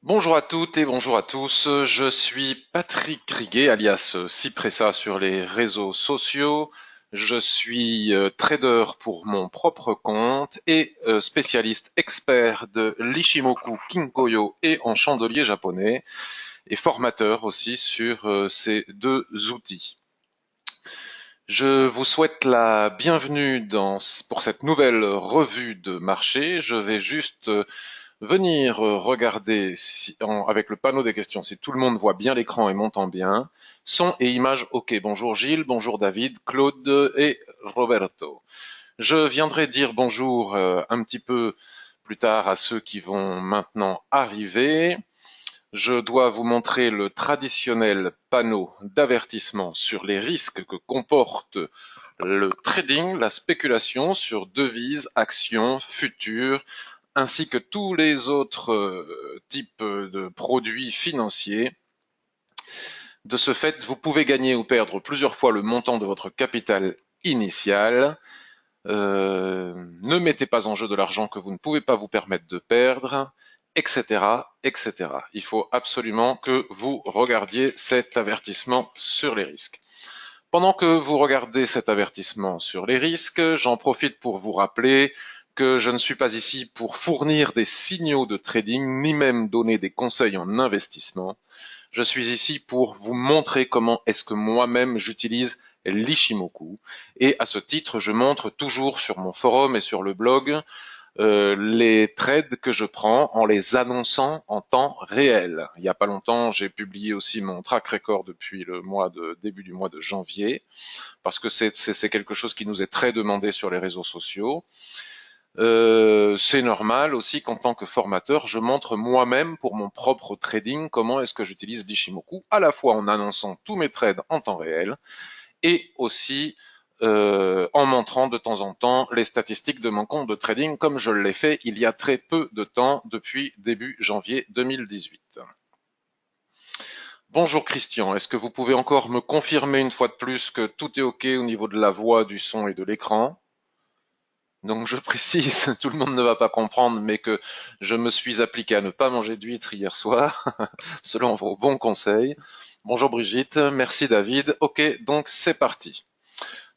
Bonjour à toutes et bonjour à tous, je suis Patrick Riguet, alias Cipressa sur les réseaux sociaux. Je suis trader pour mon propre compte et spécialiste expert de l'Ishimoku Kinkoyo et en chandelier japonais et formateur aussi sur ces deux outils. Je vous souhaite la bienvenue pour cette nouvelle revue de marché. Je vais juste venir regarder avec le panneau des questions si tout le monde voit bien l'écran et m'entend bien. Son et image OK. Bonjour Gilles, bonjour David, Claude et Roberto. Je viendrai dire bonjour un petit peu plus tard à ceux qui vont maintenant arriver. Je dois vous montrer le traditionnel panneau d'avertissement sur les risques que comporte le trading, la spéculation sur devises, actions, futures, ainsi que tous les autres types de produits financiers. De ce fait, vous pouvez gagner ou perdre plusieurs fois le montant de votre capital initial. Ne mettez pas en jeu de l'argent que vous ne pouvez pas vous permettre de perdre, etc., etc. Il faut absolument que vous regardiez cet avertissement sur les risques. Pendant que vous regardez cet avertissement sur les risques, j'en profite pour vous rappeler que je ne suis pas ici pour fournir des signaux de trading, ni même donner des conseils en investissement. Je suis ici pour vous montrer comment est-ce que moi-même j'utilise l'Ishimoku. Et à ce titre, je montre toujours sur mon forum et sur le blog les trades que je prends en les annonçant en temps réel. Il n'y a pas longtemps, j'ai publié aussi mon track record depuis le début du mois de janvier, parce que c'est quelque chose qui nous est très demandé sur les réseaux sociaux. C'est normal aussi qu'en tant que formateur, je montre moi-même pour mon propre trading comment est-ce que j'utilise l'Ishimoku, à la fois en annonçant tous mes trades en temps réel et aussi en montrant de temps en temps les statistiques de mon compte de trading comme je l'ai fait il y a très peu de temps depuis début janvier 2018. Bonjour Christian, est-ce que vous pouvez encore me confirmer une fois de plus que tout est OK au niveau de la voix, du son et de l'écran? Donc je précise, tout le monde ne va pas comprendre, mais que je me suis appliqué à ne pas manger d'huîtres hier soir, selon vos bons conseils. Bonjour Brigitte, merci David. Ok, donc c'est parti.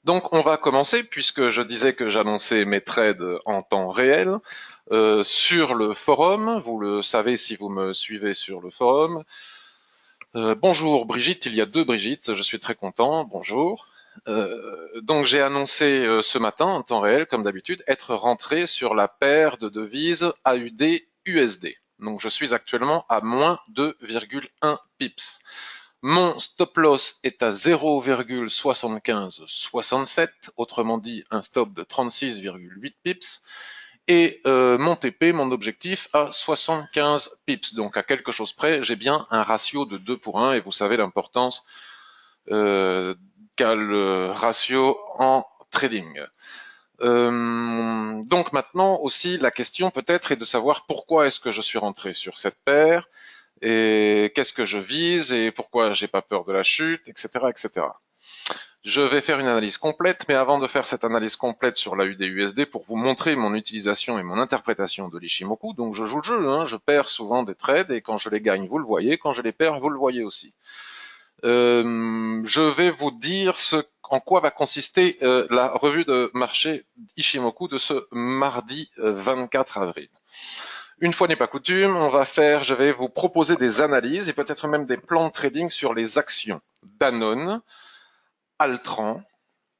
Donc on va commencer, puisque je disais que j'annonçais mes trades en temps réel sur le forum. Vous le savez si vous me suivez sur le forum. Bonjour Brigitte, il y a deux Brigitte, je suis très content. Bonjour. Donc j'ai annoncé ce matin en temps réel, comme d'habitude, être rentré sur la paire de devises AUD-USD. Donc je suis actuellement à moins 2,1 pips. Mon stop loss est à 0,7567, autrement dit un stop de 36,8 pips. Et mon TP, mon objectif, à 75 pips. Donc à quelque chose près, j'ai bien un ratio de 2 pour 1 et vous savez l'importance qu'a le ratio en trading. Donc maintenant aussi, la question peut-être est de savoir pourquoi est-ce que je suis rentré sur cette paire et qu'est-ce que je vise et pourquoi j'ai pas peur de la chute, etc., etc. Je vais faire une analyse complète, mais avant de faire cette analyse complète sur la UD-USD, pour vous montrer mon utilisation et mon interprétation de l'Ishimoku, donc je joue le jeu, hein, je perds souvent des trades, et quand je les gagne, vous le voyez, quand je les perds, vous le voyez aussi. Je vais vous dire en quoi va consister la revue de marché Ishimoku de ce mardi 24 avril. Une fois n'est pas coutume, je vais vous proposer des analyses et peut-être même des plans de trading sur les actions Danone, Altran,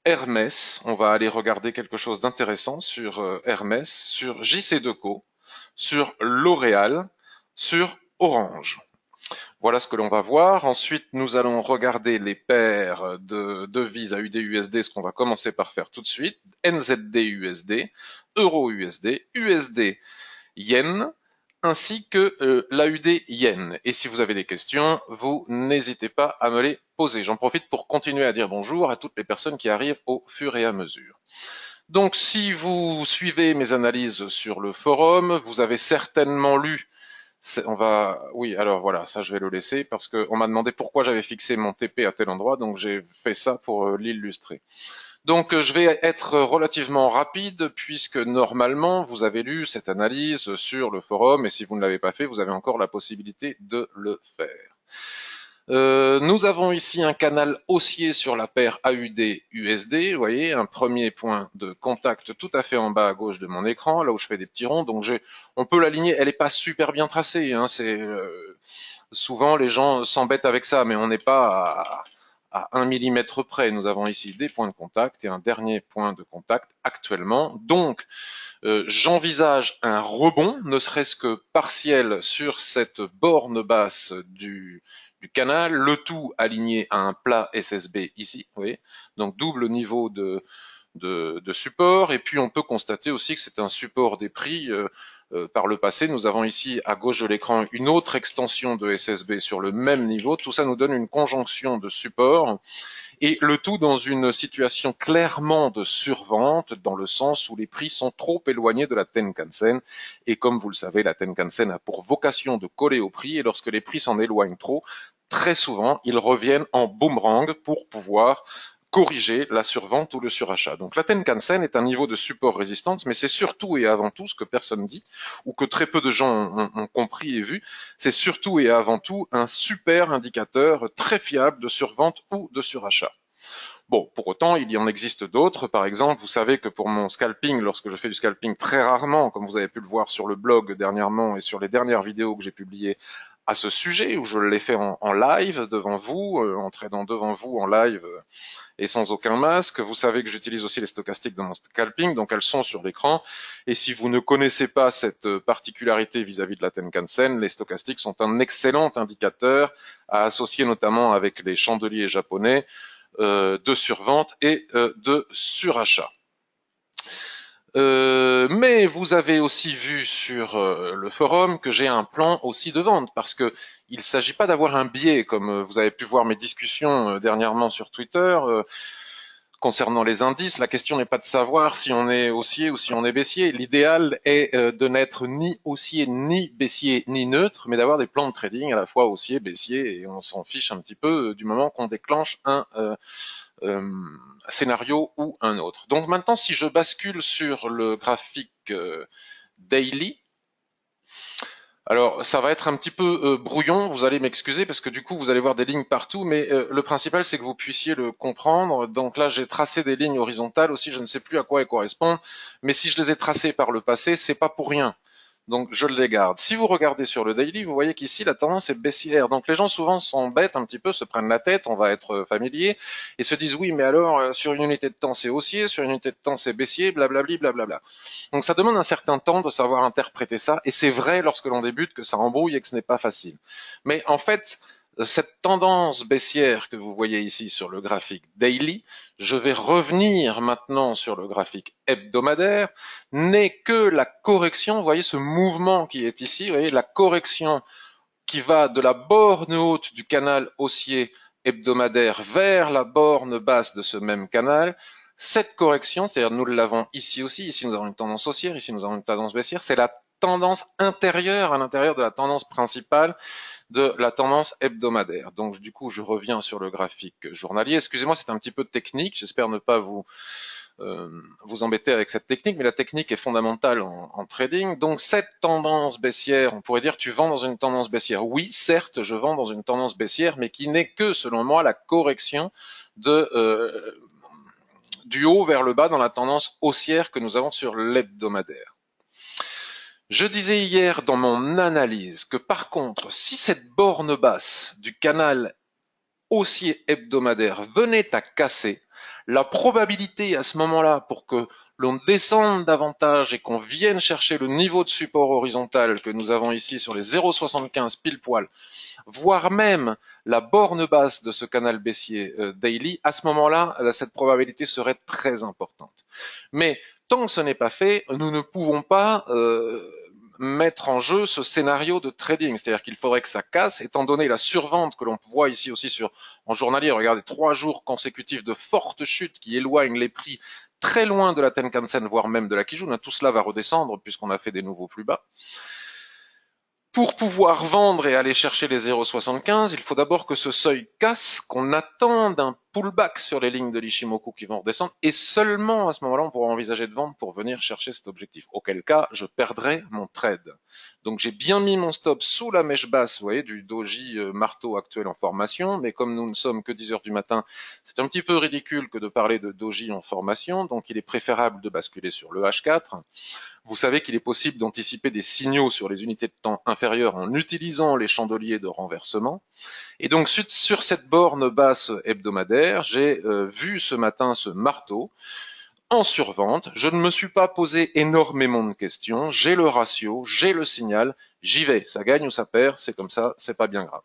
Hermès. On va aller regarder quelque chose d'intéressant sur Hermès, sur JC Deco, sur L'Oréal, sur Orange. Voilà ce que l'on va voir. Ensuite, nous allons regarder les paires de devises à UD-USD, ce qu'on va commencer par faire tout de suite. NZD-USD, Euro-USD, USD-Yen, ainsi que l'AUD-Yen. Et si vous avez des questions, vous n'hésitez pas à me les poser. J'en profite pour continuer à dire bonjour à toutes les personnes qui arrivent au fur et à mesure. Donc, si vous suivez mes analyses sur le forum, vous avez certainement lu oui, alors voilà, ça je vais le laisser parce qu'on m'a demandé pourquoi j'avais fixé mon TP à tel endroit, donc j'ai fait ça pour l'illustrer. Donc je vais être relativement rapide puisque normalement vous avez lu cette analyse sur le forum et si vous ne l'avez pas fait, vous avez encore la possibilité de le faire. Nous avons ici un canal haussier sur la paire AUD-USD, vous voyez, un premier point de contact tout à fait en bas à gauche de mon écran, là où je fais des petits ronds, donc on peut l'aligner, elle n'est pas super bien tracée, hein, souvent les gens s'embêtent avec ça, mais on n'est pas à 1 millimètre près. Nous avons ici des points de contact et un dernier point de contact actuellement, donc j'envisage un rebond, ne serait-ce que partiel, sur cette borne basse du canal, le tout aligné à un plat SSB ici, vous voyez, donc double niveau de support, et puis on peut constater aussi que c'est un support des prix. Par le passé, nous avons ici à gauche de l'écran une autre extension de SSB sur le même niveau, tout ça nous donne une conjonction de supports, et le tout dans une situation clairement de survente, dans le sens où les prix sont trop éloignés de la Tenkan-sen, et comme vous le savez, la Tenkan-sen a pour vocation de coller au prix, et lorsque les prix s'en éloignent trop, très souvent, ils reviennent en boomerang pour pouvoir corriger la survente ou le surachat. Donc la Tenkan-sen est un niveau de support résistance, mais c'est surtout et avant tout ce que personne dit, ou que très peu de gens ont compris et vu, c'est surtout et avant tout un super indicateur très fiable de survente ou de surachat. Bon, pour autant, il y en existe d'autres. Par exemple, vous savez que pour mon scalping, lorsque je fais du scalping très rarement, comme vous avez pu le voir sur le blog dernièrement et sur les dernières vidéos que j'ai publiées à ce sujet, où je l'ai fait en live devant vous, en tradant devant vous en live et sans aucun masque. Vous savez que j'utilise aussi les stochastiques dans mon scalping, donc elles sont sur l'écran. Et si vous ne connaissez pas cette particularité vis-à-vis de la Tenkan-sen, les stochastiques sont un excellent indicateur à associer notamment avec les chandeliers japonais de survente et de surachat. Mais vous avez aussi vu sur le forum que j'ai un plan aussi de vente, parce que il ne s'agit pas d'avoir un biais, comme vous avez pu voir mes discussions dernièrement sur Twitter. Concernant les indices, la question n'est pas de savoir si on est haussier ou si on est baissier. L'idéal est de n'être ni haussier, ni baissier, ni neutre, mais d'avoir des plans de trading à la fois haussier, baissier, et on s'en fiche un petit peu du moment qu'on déclenche un scénario ou un autre. Donc maintenant, si je bascule sur le graphique daily, alors ça va être un petit peu brouillon, vous allez m'excuser parce que du coup vous allez voir des lignes partout, mais le principal c'est que vous puissiez le comprendre. Donc là j'ai tracé des lignes horizontales aussi, je ne sais plus à quoi elles correspondent, mais si je les ai tracées par le passé, c'est pas pour rien. Donc je les garde. Si vous regardez sur le daily, vous voyez qu'ici la tendance est baissière. Donc les gens souvent s'embêtent un petit peu, se prennent la tête, on va être familier, et se disent oui mais alors sur une unité de temps c'est haussier, sur une unité de temps c'est baissier, blablabli, blablabla. Donc ça demande un certain temps de savoir interpréter ça, et c'est vrai lorsque l'on débute que ça embrouille et que ce n'est pas facile. Mais en fait, cette tendance baissière que vous voyez ici sur le graphique daily, je vais revenir maintenant sur le graphique hebdomadaire, n'est que la correction, vous voyez ce mouvement qui est ici, vous voyez la correction qui va de la borne haute du canal haussier hebdomadaire vers la borne basse de ce même canal. Cette correction, c'est-à-dire nous l'avons ici aussi, ici nous avons une tendance haussière, ici nous avons une tendance baissière, c'est la tendance intérieure à l'intérieur de la tendance principale de la tendance hebdomadaire. Donc du coup, je reviens sur le graphique journalier. Excusez-moi, c'est un petit peu technique, j'espère ne pas vous embêter avec cette technique, mais la technique est fondamentale en trading. Donc cette tendance baissière, on pourrait dire tu vends dans une tendance baissière. Oui, certes, je vends dans une tendance baissière, mais qui n'est que, selon moi, la correction du haut vers le bas dans la tendance haussière que nous avons sur l'hebdomadaire. Je disais hier dans mon analyse que par contre, si cette borne basse du canal haussier hebdomadaire venait à casser, la probabilité à ce moment-là pour que l'on descende davantage et qu'on vienne chercher le niveau de support horizontal que nous avons ici sur les 0,75 pile poil, voire même la borne basse de ce canal baissier daily, à ce moment-là, cette probabilité serait très importante. Mais tant que ce n'est pas fait, nous ne pouvons pas mettre en jeu ce scénario de trading, c'est-à-dire qu'il faudrait que ça casse, étant donné la survente que l'on voit ici aussi en journalier. Regardez, 3 jours consécutifs de fortes chutes qui éloignent les prix très loin de la Tenkan-sen, voire même de la Kijun. Tout cela va redescendre puisqu'on a fait des nouveaux plus bas. Pour pouvoir vendre et aller chercher les 0,75, il faut d'abord que ce seuil casse, qu'on attende un pullback sur les lignes de l'Ishimoku qui vont redescendre, et seulement à ce moment-là, on pourra envisager de vendre pour venir chercher cet objectif. Auquel cas, je perdrai mon trade. Donc j'ai bien mis mon stop sous la mèche basse, vous voyez, du doji marteau actuel en formation, mais comme nous ne sommes que 10 heures du matin, c'est un petit peu ridicule que de parler de doji en formation, donc il est préférable de basculer sur le H4. Vous savez qu'il est possible d'anticiper des signaux sur les unités de temps inférieures en utilisant les chandeliers de renversement. Et donc sur cette borne basse hebdomadaire, j'ai vu ce matin ce marteau en survente. Je ne me suis pas posé énormément de questions. J'ai le ratio, j'ai le signal, j'y vais. Ça gagne ou ça perd, c'est comme ça, c'est pas bien grave.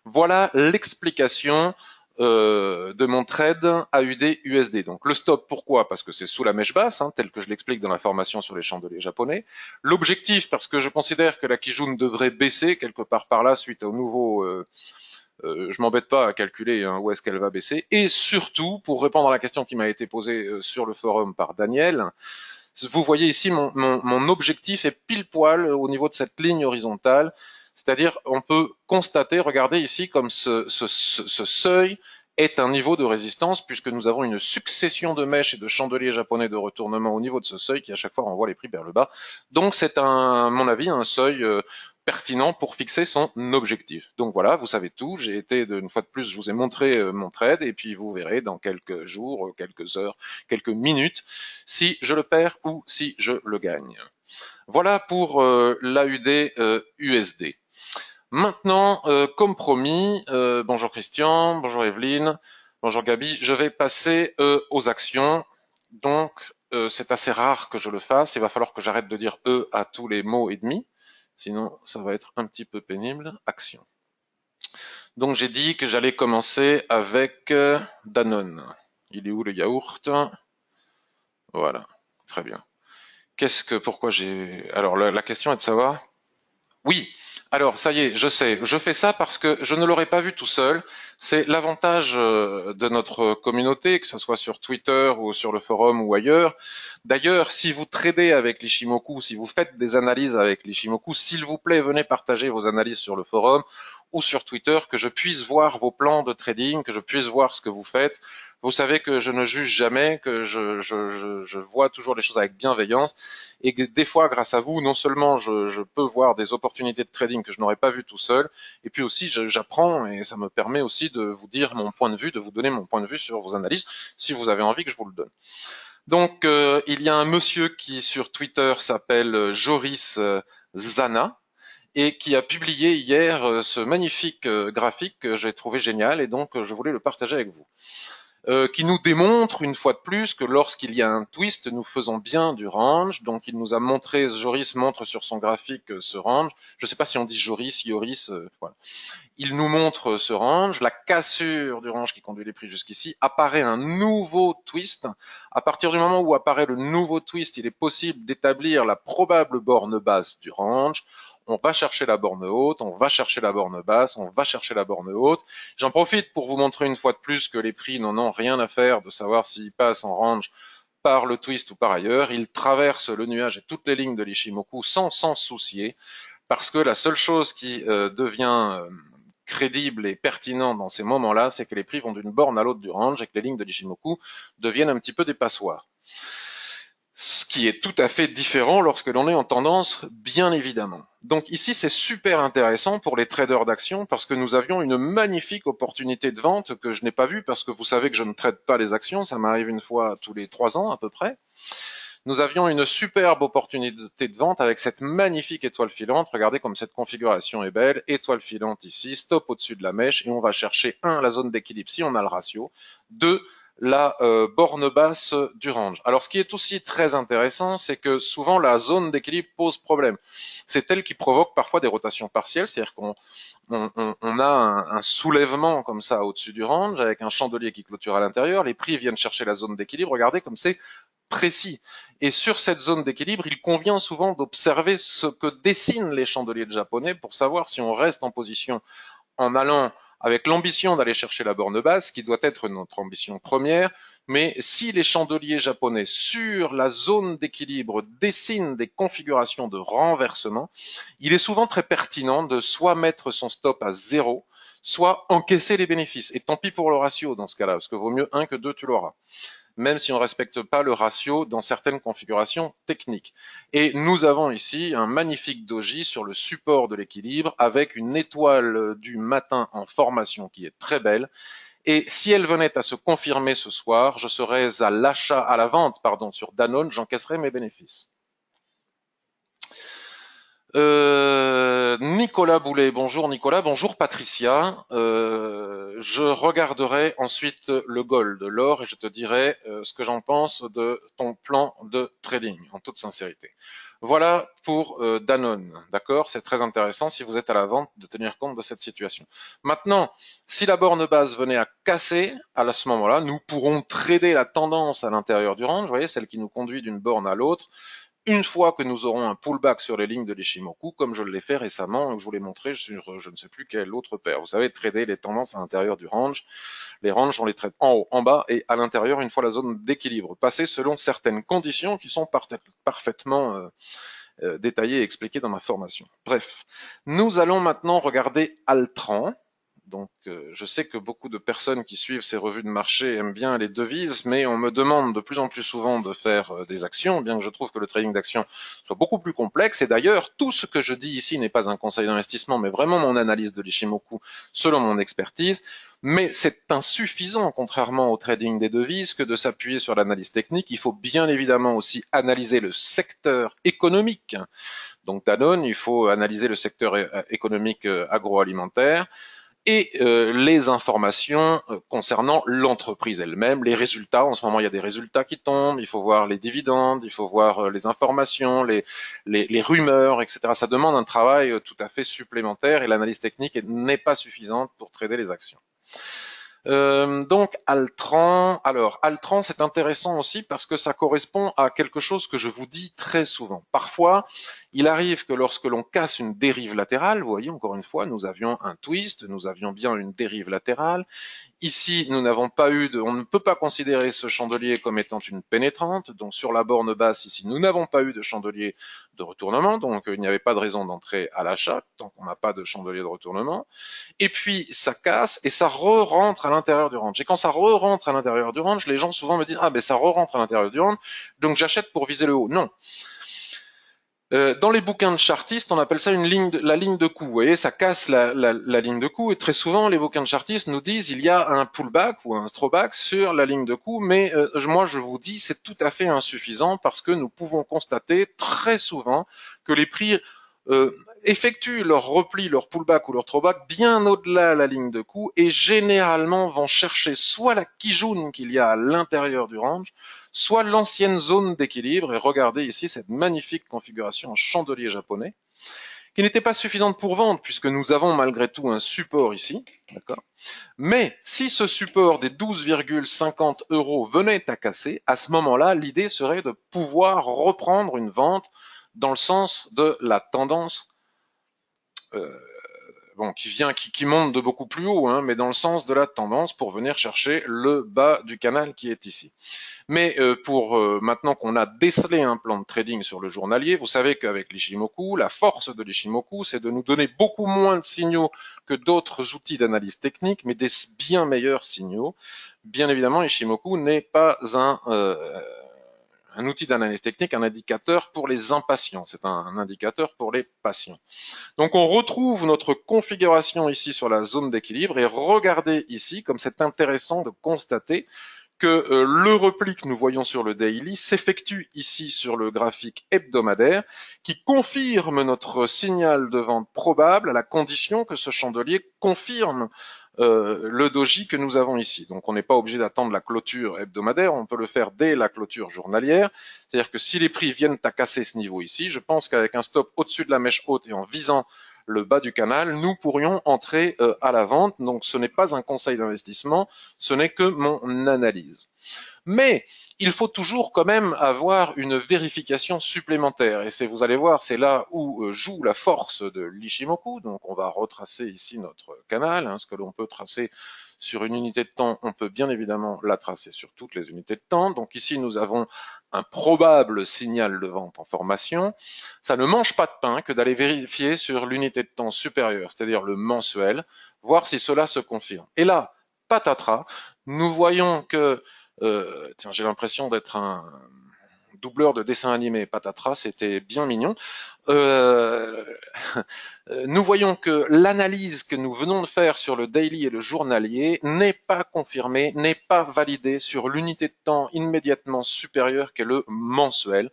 Voilà l'explication de mon trade AUD-USD. Donc le stop, pourquoi? Parce que c'est sous la mèche basse, tel que je l'explique dans la formation sur les chandeliers japonais. L'objectif, parce que je considère que la Kijun devrait baisser quelque part par là suite au nouveau... je m'embête pas à calculer où est-ce qu'elle va baisser. Et surtout, pour répondre à la question qui m'a été posée sur le forum par Daniel, vous voyez ici mon objectif est pile poil au niveau de cette ligne horizontale. C'est-à-dire, on peut constater, regardez ici, comme ce seuil est un niveau de résistance, puisque nous avons une succession de mèches et de chandeliers japonais de retournement au niveau de ce seuil qui à chaque fois renvoie les prix vers le bas. Donc c'est à mon avis un seuil pertinent pour fixer son objectif. Donc voilà, vous savez tout. J'ai été une fois de plus, je vous ai montré mon trade et puis vous verrez dans quelques jours, quelques heures, quelques minutes si je le perds ou si je le gagne. Voilà pour l'AUD USD. Maintenant, comme promis, bonjour Christian, bonjour Evelyne, bonjour Gabi, je vais passer aux actions. Donc, c'est assez rare que je le fasse. Il va falloir que j'arrête de dire à tous les mots et demi. Sinon, ça va être un petit peu pénible. Action. Donc, j'ai dit que j'allais commencer avec Danone. Il est où le yaourt? Voilà, très bien. Pourquoi j'ai... Alors, la question est de savoir... Oui, alors ça y est, je sais, je fais ça parce que je ne l'aurais pas vu tout seul. C'est l'avantage de notre communauté, que ce soit sur Twitter ou sur le forum ou ailleurs. D'ailleurs, si vous tradez avec l'Ishimoku, si vous faites des analyses avec l'Ishimoku, s'il vous plaît, venez partager vos analyses sur le forum ou sur Twitter, que je puisse voir vos plans de trading, que je puisse voir ce que vous faites. Vous savez que je ne juge jamais, que je vois toujours les choses avec bienveillance et que des fois, grâce à vous, non seulement je peux voir des opportunités de trading que je n'aurais pas vues tout seul, et puis aussi j'apprends et ça me permet aussi de vous dire mon point de vue, de vous donner mon point de vue sur vos analyses, si vous avez envie que je vous le donne. Donc, il y a un monsieur qui sur Twitter s'appelle Joris Zana, et qui a publié hier ce magnifique graphique que j'ai trouvé génial, et donc je voulais le partager avec vous. Qui nous démontre une fois de plus que lorsqu'il y a un twist, nous faisons bien du range. Donc il nous a montré, Joris montre sur son graphique ce range. Je ne sais pas si on dit Joris, Yoris, voilà. Il nous montre ce range, la cassure du range qui conduit les prix jusqu'ici, apparaît un nouveau twist. À partir du moment où apparaît le nouveau twist, il est possible d'établir la probable borne basse du range. On va chercher la borne haute, on va chercher la borne basse, on va chercher la borne haute. J'en profite pour vous montrer une fois de plus que les prix n'en ont rien à faire de savoir s'ils passent en range par le twist ou par ailleurs. Ils traversent le nuage et toutes les lignes de l'Ishimoku sans s'en soucier, parce que la seule chose qui devient crédible et pertinent dans ces moments-là, c'est que les prix vont d'une borne à l'autre du range et que les lignes de l'Ishimoku deviennent un petit peu des passoires. Ce qui est tout à fait différent lorsque l'on est en tendance, bien évidemment. Donc ici, c'est super intéressant pour les traders d'actions parce que nous avions une magnifique opportunité de vente que je n'ai pas vue parce que vous savez que je ne trade pas les actions, ça m'arrive une fois tous les 3 ans à peu près. Nous avions une superbe opportunité de vente avec cette magnifique étoile filante. Regardez comme cette configuration est belle. Étoile filante ici, stop au-dessus de la mèche et on va chercher 1, la zone d'équilibre si on a le ratio, 2, la borne basse du range. Alors ce qui est aussi très intéressant, c'est que souvent la zone d'équilibre pose problème. C'est elle qui provoque parfois des rotations partielles, c'est-à-dire qu'on a un soulèvement comme ça au-dessus du range avec un chandelier qui clôture à l'intérieur, les prix viennent chercher la zone d'équilibre, regardez comme c'est précis. Et sur cette zone d'équilibre, il convient souvent d'observer ce que dessinent les chandeliers japonais pour savoir si on reste en position en allant avec l'ambition d'aller chercher la borne basse, qui doit être notre ambition première, mais si les chandeliers japonais sur la zone d'équilibre dessinent des configurations de renversement, il est souvent très pertinent de soit mettre son stop à 0, soit encaisser les bénéfices. Et tant pis pour le ratio dans ce cas-là, parce que vaut mieux 1 que 2, tu l'auras, même si on ne respecte pas le ratio dans certaines configurations techniques. Et nous avons ici un magnifique doji sur le support de l'équilibre avec une étoile du matin en formation qui est très belle. Et si elle venait à se confirmer ce soir, je serais à la vente, sur Danone, j'encaisserais mes bénéfices. Nicolas Boulet, bonjour Nicolas, bonjour Patricia. Je regarderai ensuite le gold, l'or, et je te dirai ce que j'en pense de ton plan de trading, en toute sincérité. Voilà pour Danone, d'accord? C'est très intéressant si vous êtes à la vente de tenir compte de cette situation. Maintenant, si la borne basse venait à casser, à ce moment-là, nous pourrons trader la tendance à l'intérieur du range, vous voyez, celle qui nous conduit d'une borne à l'autre, une fois que nous aurons un pullback sur les lignes de l'Ishimoku, comme je l'ai fait récemment, je vous l'ai montré sur je ne sais plus quelle autre paire. Vous savez, trader les tendances à l'intérieur du range. Les ranges, on les traite en haut, en bas et à l'intérieur une fois la zone d'équilibre passée selon certaines conditions qui sont parfaitement détaillées et expliquées dans ma formation. Bref, nous allons maintenant regarder Altran. Donc, je sais que beaucoup de personnes qui suivent ces revues de marché aiment bien les devises, mais on me demande de plus en plus souvent de faire des actions, bien que je trouve que le trading d'actions soit beaucoup plus complexe. Et d'ailleurs, tout ce que je dis ici n'est pas un conseil d'investissement, mais vraiment mon analyse de l'Ishimoku selon mon expertise. Mais c'est insuffisant, contrairement au trading des devises, que de s'appuyer sur l'analyse technique. Il faut bien évidemment aussi analyser le secteur économique. Donc, Danone, il faut analyser le secteur économique agroalimentaire et les informations concernant l'entreprise elle-même, les résultats. En ce moment, il y a des résultats qui tombent, il faut voir les dividendes, il faut voir les informations, les rumeurs, etc. Ça demande un travail tout à fait supplémentaire et l'analyse technique n'est pas suffisante pour trader les actions. Donc Altran, alors Altran c'est intéressant aussi parce que ça correspond à quelque chose que je vous dis très souvent. Parfois, il arrive que lorsque l'on casse une dérive latérale, vous voyez encore une fois, nous avions un twist, nous avions bien une dérive latérale. Ici, nous n'avons pas on ne peut pas considérer ce chandelier comme étant une pénétrante. Donc sur la borne basse ici, nous n'avons pas eu de chandelier de retournement, donc il n'y avait pas de raison d'entrer à l'achat tant qu'on n'a pas de chandelier de retournement. Et puis ça casse et ça re-rentre à l'intérieur du range. Et quand ça re-rentre à l'intérieur du range, les gens souvent me disent ah ben ça re-rentre à l'intérieur du range, donc j'achète pour viser le haut. Non. Dans les bouquins de chartistes, on appelle ça la ligne de coup. Vous voyez, ça casse la ligne de coup. Et très souvent, les bouquins de chartistes nous disent il y a un pullback ou un throwback sur la ligne de coup. Mais moi, je vous dis, c'est tout à fait insuffisant parce que nous pouvons constater très souvent que les prix effectuent leur repli, leur pullback ou leur throwback bien au-delà de la ligne de coup et généralement vont chercher soit la Kijun qu'il y a à l'intérieur du range, soit l'ancienne zone d'équilibre. Et regardez ici cette magnifique configuration en chandelier japonais qui n'était pas suffisante pour vendre puisque nous avons malgré tout un support ici, d'accord. Mais si ce support des 12,50 € venait à casser, à ce moment-là, l'idée serait de pouvoir reprendre une vente dans le sens de la tendance qui monte de beaucoup plus haut, hein, mais dans le sens de la tendance pour venir chercher le bas du canal qui est ici. Mais pour maintenant qu'on a décelé un plan de trading sur le journalier, vous savez qu'avec l'Ishimoku, la force de l'Ishimoku, c'est de nous donner beaucoup moins de signaux que d'autres outils d'analyse technique, mais des bien meilleurs signaux. Bien évidemment, Ishimoku n'est pas un outil d'analyse technique, un indicateur pour les impatients. C'est un indicateur pour les patients. Donc on retrouve notre configuration ici sur la zone d'équilibre et regardez ici comme c'est intéressant de constater que le repli que nous voyons sur le daily s'effectue ici sur le graphique hebdomadaire qui confirme notre signal de vente probable à la condition que ce chandelier confirme le doji que nous avons ici. Donc on n'est pas obligé d'attendre la clôture hebdomadaire, on peut le faire dès la clôture journalière. C'est-à-dire que si les prix viennent à casser ce niveau ici, je pense qu'avec un stop au-dessus de la mèche haute et en visant le bas du canal, nous pourrions entrer à la vente. Donc ce n'est pas un conseil d'investissement, ce n'est que mon analyse. Mais il faut toujours quand même avoir une vérification supplémentaire. Et c'est, vous allez voir, c'est là où joue la force de l'Ishimoku. Donc on va retracer ici notre canal, hein, ce que l'on peut tracer sur une unité de temps, on peut bien évidemment la tracer sur toutes les unités de temps. Donc ici, nous avons un probable signal de vente en formation. Ça ne mange pas de pain que d'aller vérifier sur l'unité de temps supérieure, c'est-à-dire le mensuel, voir si cela se confirme. Et là, patatras, nous voyons que, tiens, j'ai l'impression d'être un doubleur de dessin animé, patatras, c'était bien mignon. Euh, nous voyons que l'analyse que nous venons de faire sur le daily et le journalier n'est pas confirmée, n'est pas validée sur l'unité de temps immédiatement supérieure qu'est le mensuel,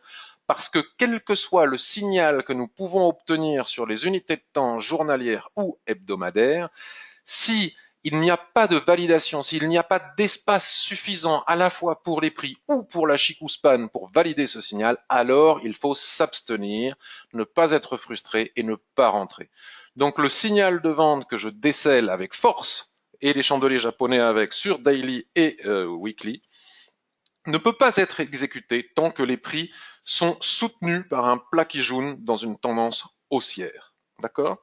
parce que quel que soit le signal que nous pouvons obtenir sur les unités de temps journalières ou hebdomadaires, si il n'y a pas de validation, s'il n'y a pas d'espace suffisant à la fois pour les prix ou pour la Chikuspan pour valider ce signal, alors il faut s'abstenir, ne pas être frustré et ne pas rentrer. Donc le signal de vente que je décèle avec force, et les chandeliers japonais avec sur daily et weekly, ne peut pas être exécuté tant que les prix sont soutenus par un plat Kijun dans une tendance haussière. D'accord?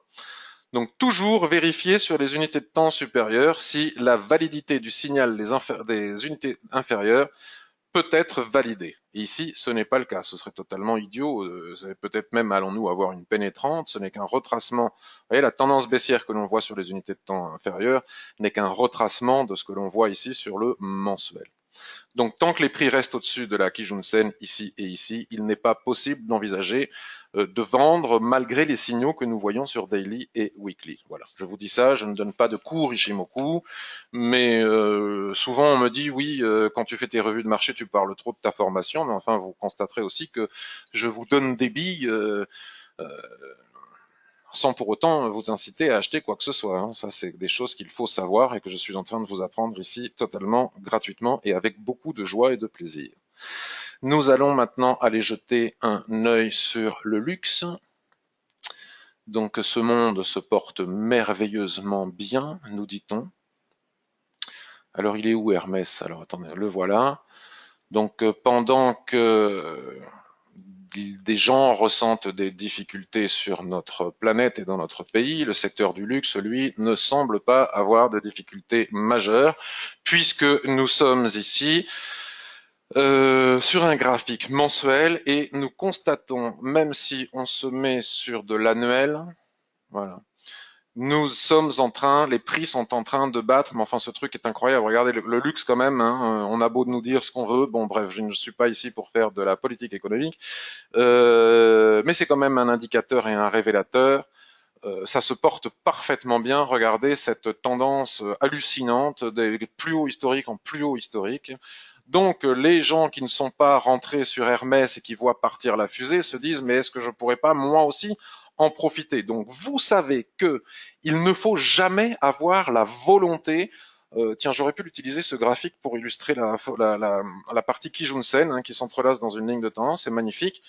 Donc toujours vérifier sur les unités de temps supérieures si la validité du signal des unités inférieures peut être validée. Et ici, ce n'est pas le cas. Ce serait totalement idiot. Peut-être même allons-nous avoir une pénétrante. Ce n'est qu'un retracement. Vous voyez, la tendance baissière que l'on voit sur les unités de temps inférieures n'est qu'un retracement de ce que l'on voit ici sur le mensuel. Donc tant que les prix restent au-dessus de la Kijun-sen ici et ici, il n'est pas possible d'envisager de vendre malgré les signaux que nous voyons sur daily et weekly. Voilà, je vous dis ça, je ne donne pas de cours Ishimoku, mais souvent on me dit oui, quand tu fais tes revues de marché, tu parles trop de ta formation, mais enfin vous constaterez aussi que je vous donne des billes sans pour autant vous inciter à acheter quoi que ce soit. Hein. Ça, c'est des choses qu'il faut savoir et que je suis en train de vous apprendre ici totalement gratuitement et avec beaucoup de joie et de plaisir. Nous allons maintenant aller jeter un œil sur le luxe. Donc ce monde se porte merveilleusement bien, nous dit-on. Alors il est où Hermès? Alors attendez, le voilà. Donc pendant que des gens ressentent des difficultés sur notre planète et dans notre pays, le secteur du luxe, lui, ne semble pas avoir de difficultés majeures, puisque nous sommes ici sur un graphique mensuel et nous constatons, même si on se met sur de l'annuel, voilà, nous sommes en train, les prix sont en train de battre, mais enfin ce truc est incroyable. Regardez le luxe quand même, hein, on a beau nous dire ce qu'on veut, bon bref, je ne suis pas ici pour faire de la politique économique, mais c'est quand même un indicateur et un révélateur. Ça se porte parfaitement bien. Regardez cette tendance hallucinante des plus hauts historiques en plus hauts historiques. Donc les gens qui ne sont pas rentrés sur Hermès et qui voient partir la fusée se disent mais est-ce que je pourrais pas moi aussi en profiter? Donc vous savez que il ne faut jamais avoir la volonté. Tiens, j'aurais pu l'utiliser ce graphique pour illustrer la partie Kijun-sen hein, qui s'entrelace dans une ligne de tendance, c'est magnifique.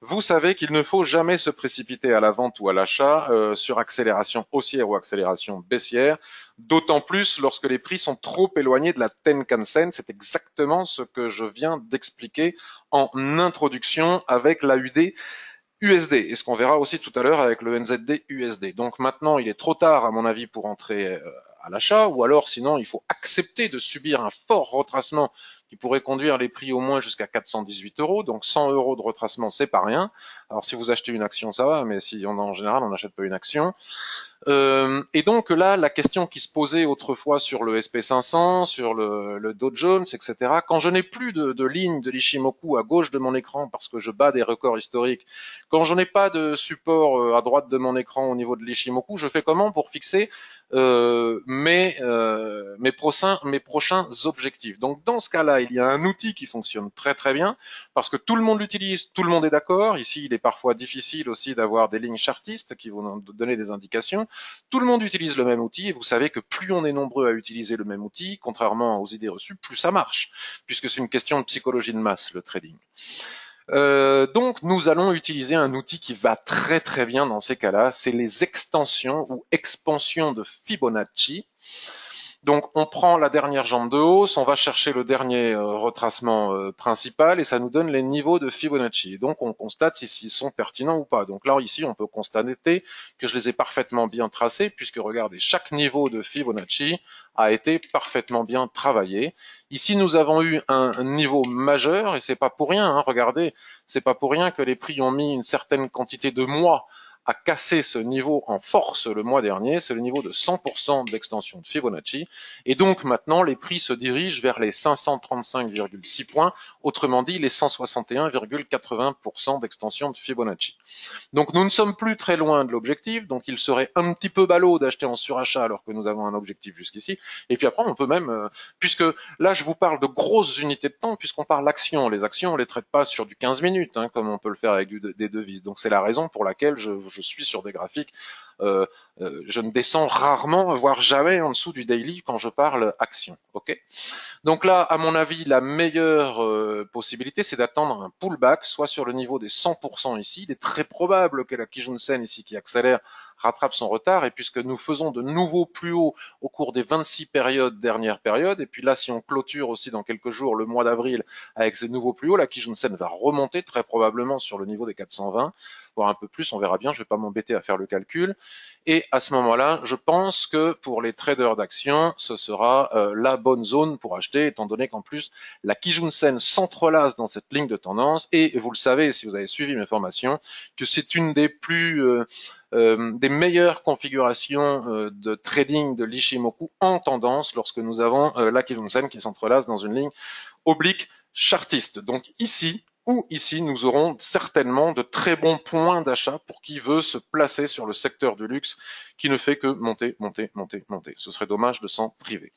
Vous savez qu'il ne faut jamais se précipiter à la vente ou à l'achat sur accélération haussière ou accélération baissière, d'autant plus lorsque les prix sont trop éloignés de la Tenkan-sen. C'est exactement ce que je viens d'expliquer en introduction avec l'AUD USD et ce qu'on verra aussi tout à l'heure avec le NZD USD. Donc maintenant, il est trop tard à mon avis pour entrer à l'achat ou alors sinon il faut accepter de subir un fort retracement qui pourrait conduire les prix au moins jusqu'à 418 euros. Donc 100 euros de retracement, c'est pas rien. Alors si vous achetez une action, ça va, mais si en général on n'achète pas une action. Et donc là, la question qui se posait autrefois sur le SP500, sur le Dow Jones, etc., quand je n'ai plus de ligne de l'Ishimoku à gauche de mon écran parce que je bats des records historiques, quand je n'ai pas de support à droite de mon écran au niveau de l'Ishimoku, je fais comment pour fixer mes prochains objectifs? Donc dans ce cas-là, il y a un outil qui fonctionne très très bien parce que tout le monde l'utilise, tout le monde est d'accord. Ici, il est parfois difficile aussi d'avoir des lignes chartistes qui vont donner des indications. Tout le monde utilise le même outil et vous savez que plus on est nombreux à utiliser le même outil, contrairement aux idées reçues, plus ça marche, puisque c'est une question de psychologie de masse, le trading. Donc nous allons utiliser un outil qui va très très bien dans ces cas-là, c'est les extensions ou expansions de Fibonacci. Donc on prend la dernière jambe de hausse, on va chercher le dernier retracement principal et ça nous donne les niveaux de Fibonacci. Et donc on constate s'ils sont pertinents ou pas. Donc là ici on peut constater que je les ai parfaitement bien tracés puisque regardez, chaque niveau de Fibonacci a été parfaitement bien travaillé. Ici nous avons eu un niveau majeur et c'est pas pour rien, hein, regardez, c'est pas pour rien que les prix ont mis une certaine quantité de mois a cassé ce niveau en force le mois dernier, c'est le niveau de 100% d'extension de Fibonacci. Et donc maintenant, les prix se dirigent vers les 535,6 points, autrement dit les 161,80% d'extension de Fibonacci. Donc nous ne sommes plus très loin de l'objectif, donc il serait un petit peu ballot d'acheter en surachat alors que nous avons un objectif jusqu'ici. Et puis après, on peut même, puisque là je vous parle de grosses unités de temps, puisqu'on parle actions, les actions on les traite pas sur du 15 minutes, hein, comme on peut le faire avec des devises. Donc c'est la raison pour laquelle je suis sur des graphiques. Je ne descends rarement, voire jamais en dessous du daily quand je parle action. Ok. Donc là, à mon avis, la meilleure possibilité, c'est d'attendre un pullback, soit sur le niveau des 100% ici. Il est très probable que la Kijun-sen ici qui accélère rattrape son retard, et puisque nous faisons de nouveaux plus hauts au cours des 26 périodes, dernières périodes, et puis là, si on clôture aussi dans quelques jours le mois d'avril avec ces nouveaux plus hauts, la Kijun-sen va remonter très probablement sur le niveau des 420, voire un peu plus, on verra bien, je ne vais pas m'embêter à faire le calcul. Et à ce moment-là, je pense que pour les traders d'actions, ce sera la bonne zone pour acheter, étant donné qu'en plus, la Kijun-sen s'entrelace dans cette ligne de tendance, et vous le savez, si vous avez suivi mes formations, que c'est une des des meilleures configurations de trading de l'Ishimoku en tendance lorsque nous avons la Kijun-sen qui s'entrelace dans une ligne oblique chartiste. Donc ici, ou ici, nous aurons certainement de très bons points d'achat pour qui veut se placer sur le secteur du luxe qui ne fait que monter, monter, monter, monter. Ce serait dommage de s'en priver.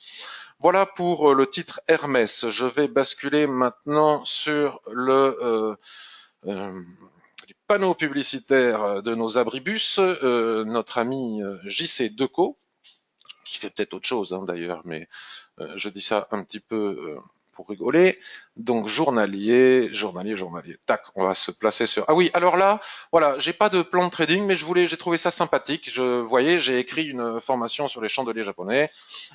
Voilà pour le titre Hermès. Je vais basculer maintenant sur les panneaux publicitaires de nos abribus. Notre ami JC Decaux, qui fait peut-être autre chose hein, d'ailleurs, mais je dis ça un petit peu pour rigoler. Donc journalier, journalier, journalier. Tac, on va se placer sur. Ah oui, alors là, voilà, j'ai pas de plan de trading, mais j'ai trouvé ça sympathique. Je voyais, j'ai écrit une formation sur les chandeliers japonais,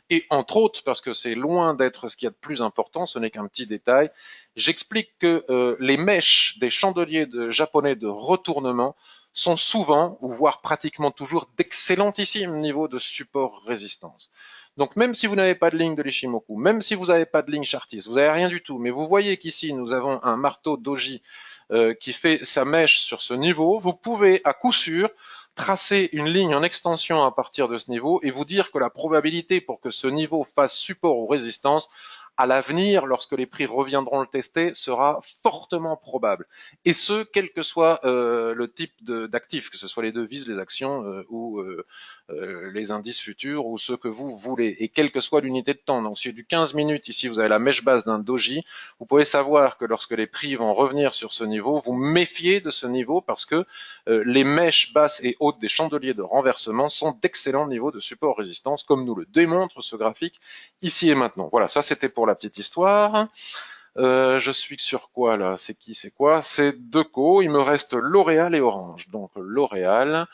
et entre autres, parce que c'est loin d'être ce qu'il y a de plus important, ce n'est qu'un petit détail. J'explique que les mèches des chandeliers japonais de retournement sont souvent, ou voire pratiquement toujours, d'excellentissimes niveaux de support résistance. Donc même si vous n'avez pas de ligne de l'Ishimoku, même si vous n'avez pas de ligne Chartis, vous n'avez rien du tout, mais vous voyez qu'ici nous avons un marteau doji qui fait sa mèche sur ce niveau, vous pouvez à coup sûr tracer une ligne en extension à partir de ce niveau et vous dire que la probabilité pour que ce niveau fasse support ou résistance à l'avenir, lorsque les prix reviendront le tester, sera fortement probable. Et ce, quel que soit le type d'actifs, que ce soit les devises, les actions ou les indices futurs ou ceux que vous voulez, et quelle que soit l'unité de temps. Donc, si du 15 minutes, ici, vous avez la mèche basse d'un doji, vous pouvez savoir que lorsque les prix vont revenir sur ce niveau, vous méfiez de ce niveau parce que les mèches basses et hautes des chandeliers de renversement sont d'excellents niveaux de support-résistance, comme nous le démontre ce graphique ici et maintenant. Voilà, ça c'était pour la petite histoire. Je suis sur quoi là? C'est qui? C'est quoi? C'est Decaux. Il me reste L'Oréal et Orange. Donc L'Oréal.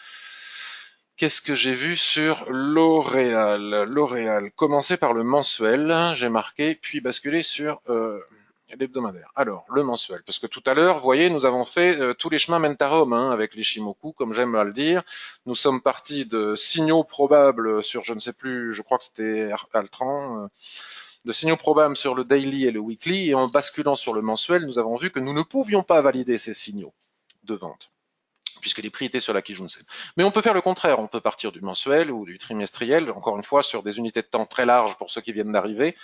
Qu'est-ce que j'ai vu sur L'Oréal? L'Oréal. Commencer par le mensuel. J'ai marqué, puis basculer sur l'hebdomadaire. Alors, le mensuel. Parce que tout à l'heure, vous voyez, nous avons fait tous les chemins mènent à Rome hein, avec l'Ishimoku, comme j'aime à le dire. Nous sommes partis de signaux probables sur, je ne sais plus, je crois que c'était Altran, de signaux probables sur le daily et le weekly, et en basculant sur le mensuel, nous avons vu que nous ne pouvions pas valider ces signaux de vente, puisque les prix étaient sur la Kijun-sen. Mais on peut faire le contraire, on peut partir du mensuel ou du trimestriel, encore une fois sur des unités de temps très larges pour ceux qui viennent d'arriver,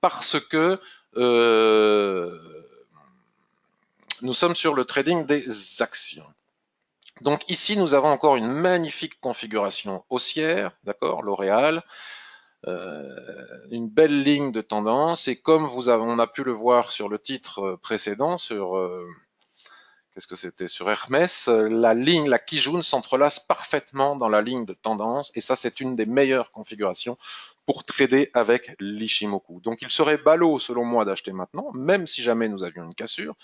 parce que nous sommes sur le trading des actions. Donc ici, nous avons encore une magnifique configuration haussière, d'accord, L'Oréal, une belle ligne de tendance, et comme on a pu le voir sur le titre précédent, sur qu'est-ce que c'était sur Hermès, la Kijun s'entrelace parfaitement dans la ligne de tendance, et ça c'est une des meilleures configurations pour trader avec l'Ishimoku. Donc il serait ballot selon moi d'acheter maintenant, même si jamais nous avions une cassure,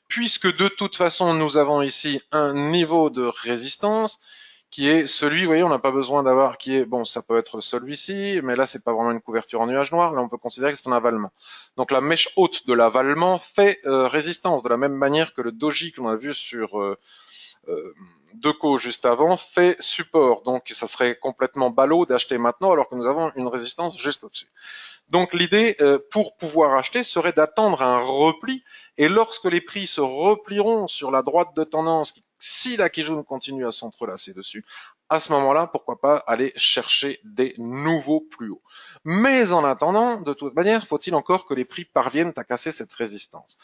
puisque de toute façon nous avons ici un niveau de résistance qui est celui, vous voyez, on n'a pas besoin d'avoir, qui est, bon, ça peut être celui-ci, mais là, c'est pas vraiment une couverture en nuage noir, là, on peut considérer que c'est un avalement. Donc, la mèche haute de l'avalement fait résistance, de la même manière que le doji qu'on a vu sur Deco juste avant fait support. Donc, ça serait complètement ballot d'acheter maintenant, alors que nous avons une résistance juste au-dessus. Donc l'idée pour pouvoir acheter serait d'attendre un repli et lorsque les prix se replieront sur la droite de tendance, si la Kijun continue à s'entrelacer dessus, à ce moment-là, pourquoi pas aller chercher des nouveaux plus hauts. Mais en attendant, de toute manière, faut-il encore que les prix parviennent à casser cette résistance.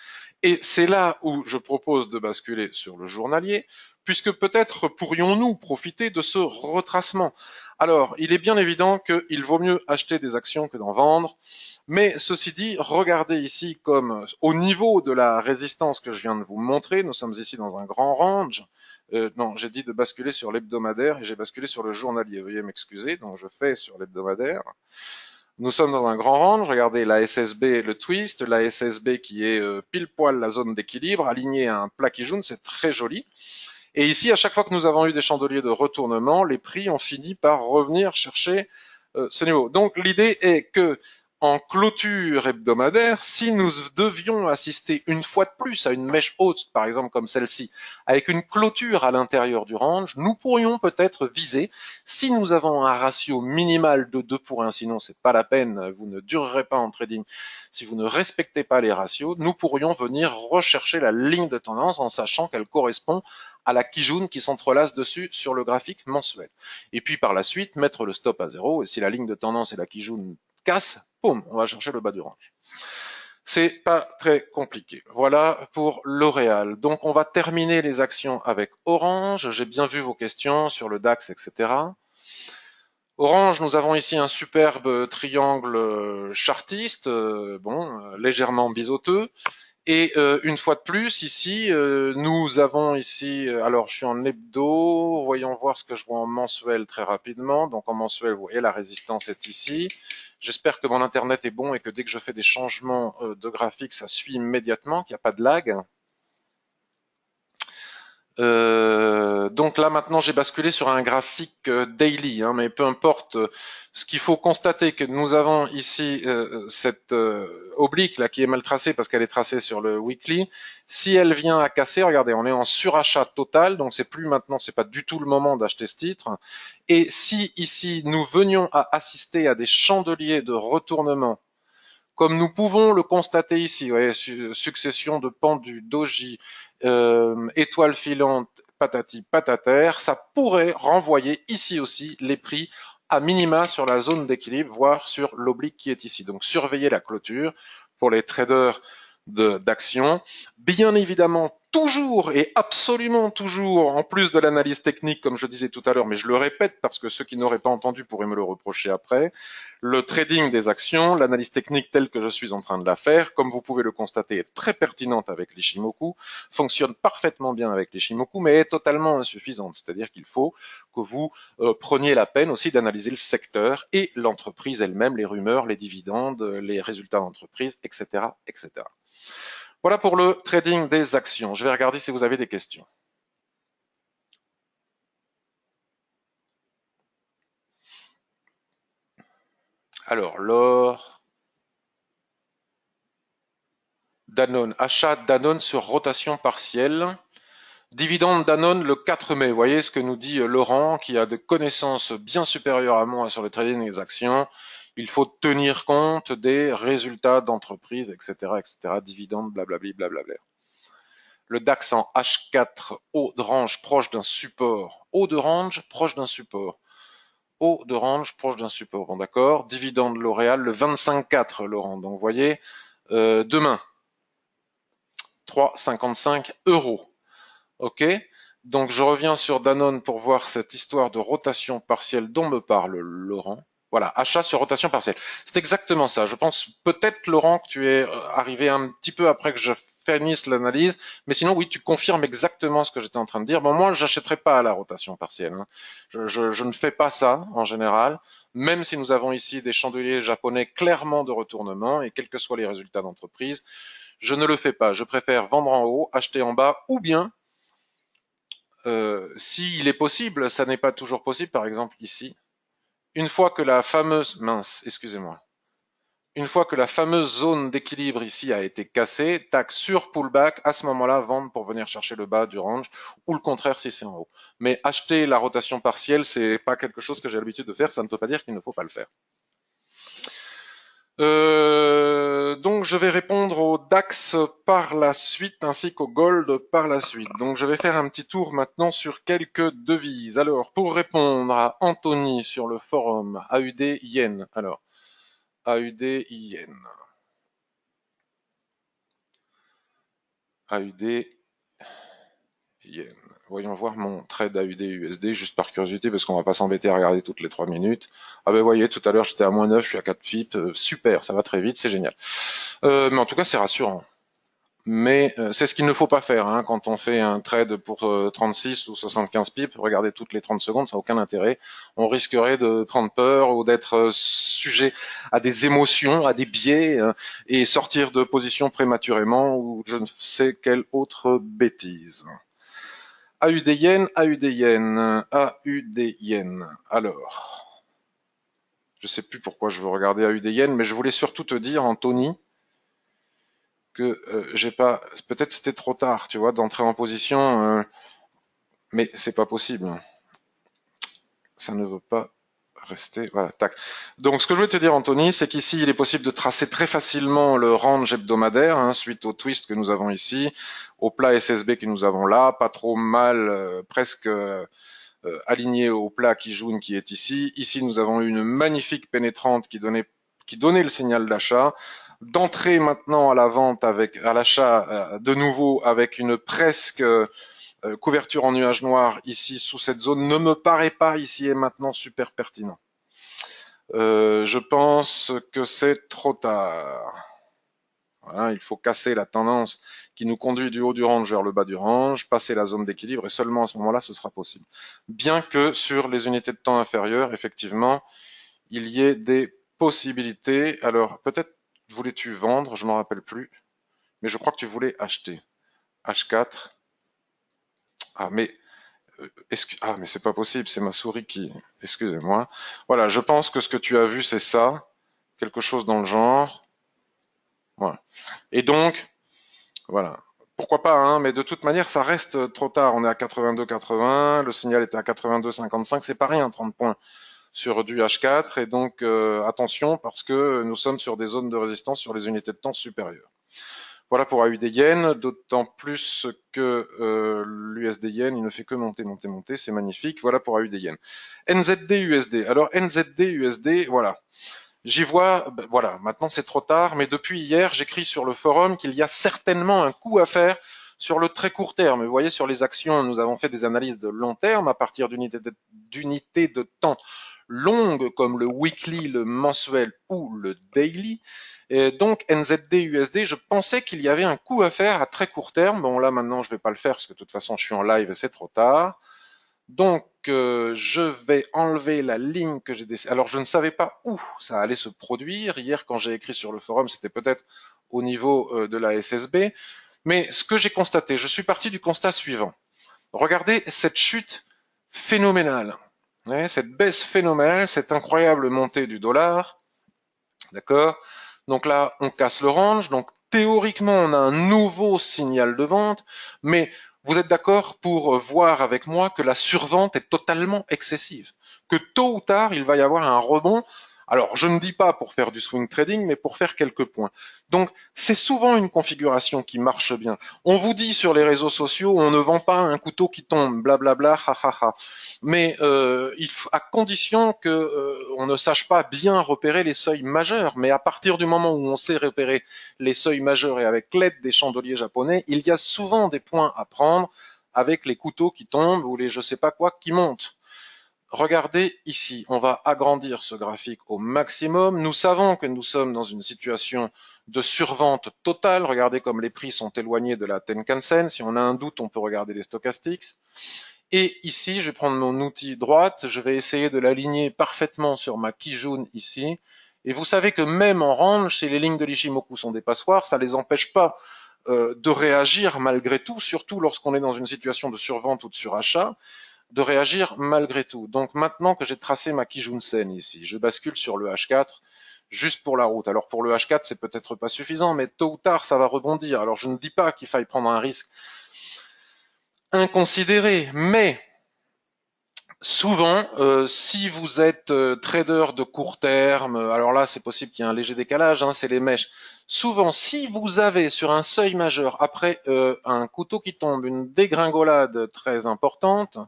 Et c'est là où je propose de basculer sur le journalier, puisque peut-être pourrions-nous profiter de ce retracement. Alors, il est bien évident qu'il vaut mieux acheter des actions que d'en vendre, mais ceci dit, regardez ici comme au niveau de la résistance que je viens de vous montrer, nous sommes ici dans un grand range. Non, j'ai dit de basculer sur l'hebdomadaire et j'ai basculé sur le journalier. Veuillez m'excuser, donc je fais sur l'hebdomadaire. Nous sommes dans un grand range, regardez la SSB et le twist, la SSB qui est pile poil la zone d'équilibre, alignée à un plat qui jaune, c'est très joli. Et ici, à chaque fois que nous avons eu des chandeliers de retournement, les prix ont fini par revenir chercher ce niveau. Donc l'idée est que en clôture hebdomadaire, si nous devions assister une fois de plus à une mèche haute, par exemple comme celle-ci, avec une clôture à l'intérieur du range, nous pourrions peut-être viser, si nous avons un ratio minimal de 2 pour 1, sinon c'est pas la peine, vous ne durerez pas en trading, si vous ne respectez pas les ratios, nous pourrions venir rechercher la ligne de tendance en sachant qu'elle correspond à la Kijun qui s'entrelace dessus sur le graphique mensuel. Et puis par la suite, mettre le stop à 0, et si la ligne de tendance et la Kijun casse, boum, on va chercher le bas du range. C'est pas très compliqué. Voilà pour L'Oréal. Donc on va terminer les actions avec Orange. J'ai bien vu vos questions sur le DAX, etc. Orange, nous avons ici un superbe triangle chartiste, légèrement bisoteux. Et une fois de plus, ici, nous avons ici, alors je suis en hebdo, voyons voir ce que je vois en mensuel très rapidement. Donc en mensuel, vous voyez, la résistance est ici. J'espère que mon internet est bon et que dès que je fais des changements de graphique, ça suit immédiatement, qu'il n'y a pas de lag. Donc là maintenant j'ai basculé sur un graphique daily, hein, mais peu importe. Ce qu'il faut constater que nous avons ici cette oblique là qui est mal tracée parce qu'elle est tracée sur le weekly. Si elle vient à casser, regardez, on est en surachat total, donc c'est plus maintenant, c'est pas du tout le moment d'acheter ce titre. Et si ici nous venions à assister à des chandeliers de retournement, comme nous pouvons le constater ici, vous voyez, succession de pendus, doji, étoiles filantes, patati patater, ça pourrait renvoyer ici aussi les prix à minima sur la zone d'équilibre, voire sur l'oblique qui est ici. Donc surveillez la clôture pour les traders d'actions. Bien évidemment, toujours et absolument toujours, en plus de l'analyse technique, comme je disais tout à l'heure, mais je le répète parce que ceux qui n'auraient pas entendu pourraient me le reprocher après, le trading des actions, l'analyse technique telle que je suis en train de la faire, comme vous pouvez le constater, est très pertinente avec l'Ishimoku, fonctionne parfaitement bien avec l'Ishimoku, mais est totalement insuffisante. C'est-à-dire qu'il faut que vous preniez la peine aussi d'analyser le secteur et l'entreprise elle-même, les rumeurs, les dividendes, les résultats d'entreprise, etc., etc. Voilà pour le trading des actions. Je vais regarder si vous avez des questions. Alors, l'or, Danone, achat Danone sur rotation partielle. Dividende Danone le 4 mai. Vous voyez ce que nous dit Laurent, qui a des connaissances bien supérieures à moi sur le trading des actions. Il faut tenir compte des résultats d'entreprise, etc., etc., dividendes, blablabli, blablabla. Le DAX en H4, haut de range proche d'un support. Haut de range proche d'un support. Haut de range proche d'un support. Bon, d'accord. Dividende L'Oréal le 25-4, Laurent. Donc, vous voyez, demain, 3,55 €. OK. Donc, je reviens sur Danone pour voir cette histoire de rotation partielle dont me parle Laurent. Voilà, achat sur rotation partielle. C'est exactement ça. Je pense peut-être, Laurent, que tu es arrivé un petit peu après que je finisse l'analyse, mais sinon, oui, tu confirmes exactement ce que j'étais en train de dire. Bon, moi, j'achèterai pas à la rotation partielle, hein. Je ne fais pas ça en général, même si nous avons ici des chandeliers japonais clairement de retournement et quels que soient les résultats d'entreprise, je ne le fais pas. Je préfère vendre en haut, acheter en bas, ou bien s'il est possible, ça n'est pas toujours possible, par exemple ici, une fois que la fameuse, mince, excusez-moi, une fois que la fameuse zone d'équilibre ici a été cassée, tac, sur pullback, à ce moment-là, vendre pour venir chercher le bas du range, ou le contraire si c'est en haut. Mais acheter la rotation partielle, c'est pas quelque chose que j'ai l'habitude de faire, ça ne veut pas dire qu'il ne faut pas le faire. Donc je vais répondre au DAX par la suite ainsi qu'au Gold par la suite. Donc je vais faire un petit tour maintenant sur quelques devises. Alors pour répondre à Anthony sur le forum AUD Yen. Alors AUD Yen. AUD Yen. Voyons voir mon trade AUD USD juste par curiosité parce qu'on va pas s'embêter à regarder toutes les 3 minutes. Ah ben voyez, tout à l'heure j'étais à -9, je suis à 4 pips. Super, ça va très vite, c'est génial. Mais en tout cas c'est rassurant. Mais c'est ce qu'il ne faut pas faire hein, quand on fait un trade pour 36 ou 75 pips. Regardez toutes les 30 secondes, ça n'a aucun intérêt. On risquerait de prendre peur ou d'être sujet à des émotions, à des biais et sortir de position prématurément ou je ne sais quelle autre bêtise. AUD Yen, AUD Yen, AUD Yen. Alors, je sais plus pourquoi je veux regarder AUD Yen, mais je voulais surtout te dire, Anthony, que j'ai pas, peut-être c'était trop tard, tu vois, d'entrer en position, mais c'est pas possible. Ça ne veut pas rester. Voilà, tac. Donc, ce que je voulais te dire, Anthony, c'est qu'ici, il est possible de tracer très facilement le range hebdomadaire, hein, suite au twist que nous avons ici, au plat SSB que nous avons là, pas trop mal, presque aligné au plat qui jaune qui est ici. Ici, nous avons une magnifique pénétrante qui donnait le signal d'achat. D'entrer maintenant à la vente avec à l'achat de nouveau avec une presque couverture en nuage noir ici sous cette zone ne me paraît pas ici et maintenant super pertinent. Je pense que c'est trop tard. Voilà, il faut casser la tendance qui nous conduit du haut du range vers le bas du range, passer la zone d'équilibre et seulement à ce moment-là ce sera possible. Bien que sur les unités de temps inférieures, effectivement, il y ait des possibilités. Alors peut-être voulais-tu vendre, je ne m'en rappelle plus, mais je crois que tu voulais acheter. H4. Ah mais ah mais c'est pas possible, c'est ma souris qui. Excusez-moi. Voilà, je pense que ce que tu as vu c'est ça, quelque chose dans le genre. Voilà. Et donc voilà. Pourquoi pas, hein, mais de toute manière, ça reste trop tard. On est à 82,80, le signal était à 82,55, c'est pas rien, 30 points sur du H4, et donc attention parce que nous sommes sur des zones de résistance sur les unités de temps supérieures. Voilà pour AUD Yen, d'autant plus que l'USD Yen, il ne fait que monter, monter, monter, c'est magnifique. Voilà pour AUD Yen. NZD USD. Alors NZD USD, voilà. J'y vois, ben, voilà, maintenant c'est trop tard, mais depuis hier, j'écris sur le forum qu'il y a certainement un coup à faire sur le très court terme. Vous voyez, sur les actions, nous avons fait des analyses de long terme à partir d'unités de temps longues comme le weekly, le mensuel ou le daily. Et donc NZD, USD, je pensais qu'il y avait un coup à faire à très court terme. Bon là maintenant je vais pas le faire parce que de toute façon je suis en live et c'est trop tard. Donc je vais enlever la ligne que j'ai dessinée. Alors je ne savais pas où ça allait se produire. Hier quand j'ai écrit sur le forum, c'était peut-être au niveau de la SSB. Mais ce que j'ai constaté, je suis parti du constat suivant. Regardez cette chute phénoménale. Ouais, cette baisse phénoménale, cette incroyable montée du dollar. D'accord? Donc là, on casse le range. Donc théoriquement, on a un nouveau signal de vente. Mais vous êtes d'accord pour voir avec moi que la survente est totalement excessive. Que tôt ou tard, il va y avoir un rebond. Alors, je ne dis pas pour faire du swing trading, mais pour faire quelques points. Donc, c'est souvent une configuration qui marche bien. On vous dit sur les réseaux sociaux, on ne vend pas un couteau qui tombe, blablabla, ha. Mais à condition que on ne sache pas bien repérer les seuils majeurs. Mais à partir du moment où on sait repérer les seuils majeurs et avec l'aide des chandeliers japonais, il y a souvent des points à prendre avec les couteaux qui tombent ou les je sais pas quoi qui montent. Regardez ici, on va agrandir ce graphique au maximum. Nous savons que nous sommes dans une situation de survente totale. Regardez comme les prix sont éloignés de la Tenkan-sen. Si on a un doute, on peut regarder les stochastiques. Et ici, je vais prendre mon outil droite, je vais essayer de l'aligner parfaitement sur ma Kijun ici. Et vous savez que même en range, si les lignes de l'Ishimoku sont des passoires, ça ne les empêche pas de réagir malgré tout, surtout lorsqu'on est dans une situation de survente ou de surachat, de réagir malgré tout. Donc maintenant que j'ai tracé ma Kijun-sen ici, je bascule sur le H4 juste pour la route. Alors pour le H4, c'est peut-être pas suffisant, mais tôt ou tard, ça va rebondir. Alors je ne dis pas qu'il faille prendre un risque inconsidéré, mais souvent, si vous êtes trader de court terme, alors là c'est possible qu'il y ait un léger décalage, hein, c'est les mèches. Souvent, si vous avez sur un seuil majeur, après un couteau qui tombe, une dégringolade très importante,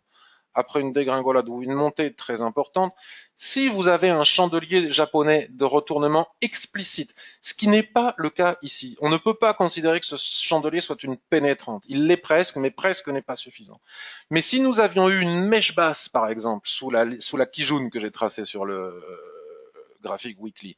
après une dégringolade ou une montée très importante, si vous avez un chandelier japonais de retournement explicite, ce qui n'est pas le cas ici. On ne peut pas considérer que ce chandelier soit une pénétrante. Il l'est presque, mais presque n'est pas suffisant. Mais si nous avions eu une mèche basse, par exemple, sous la Kijun que j'ai tracée sur le graphique weekly,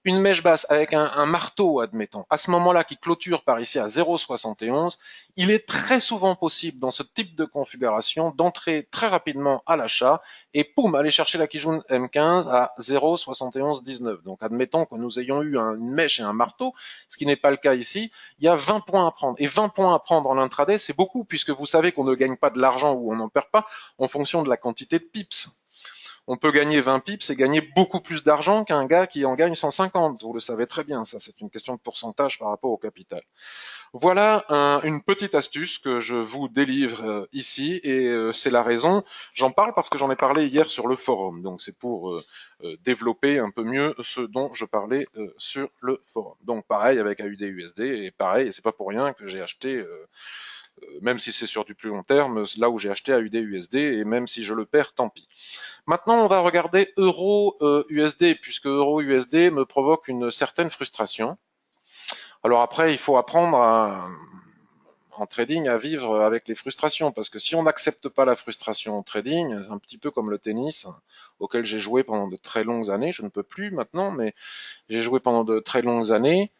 une mèche basse avec un marteau, admettons, à ce moment-là qui clôture par ici à 0,71, il est très souvent possible dans ce type de configuration d'entrer très rapidement à l'achat et poum, aller chercher la Kijun M15 à 0,7119. Donc admettons que nous ayons eu une mèche et un marteau, ce qui n'est pas le cas ici, il y a 20 points à prendre. Et 20 points à prendre en intraday, c'est beaucoup puisque vous savez qu'on ne gagne pas de l'argent ou on n'en perd pas en fonction de la quantité de pips. On peut gagner 20 pips et gagner beaucoup plus d'argent qu'un gars qui en gagne 150. Vous le savez très bien, ça c'est une question de pourcentage par rapport au capital. Voilà une petite astuce que je vous délivre ici et c'est la raison. J'en parle parce que j'en ai parlé hier sur le forum. Donc c'est pour développer un peu mieux ce dont je parlais sur le forum. Donc pareil avec AUD-USD et pareil, et c'est pas pour rien que j'ai acheté même si c'est sur du plus long terme, là où j'ai acheté AUD-USD, et même si je le perds, tant pis. Maintenant, on va regarder Euro-USD, puisque Euro-USD me provoque une certaine frustration. Alors après, il faut apprendre en trading à vivre avec les frustrations, parce que si on n'accepte pas la frustration en trading, c'est un petit peu comme le tennis, auquel j'ai joué pendant de très longues années, je ne peux plus maintenant, mais j'ai joué pendant de très longues années.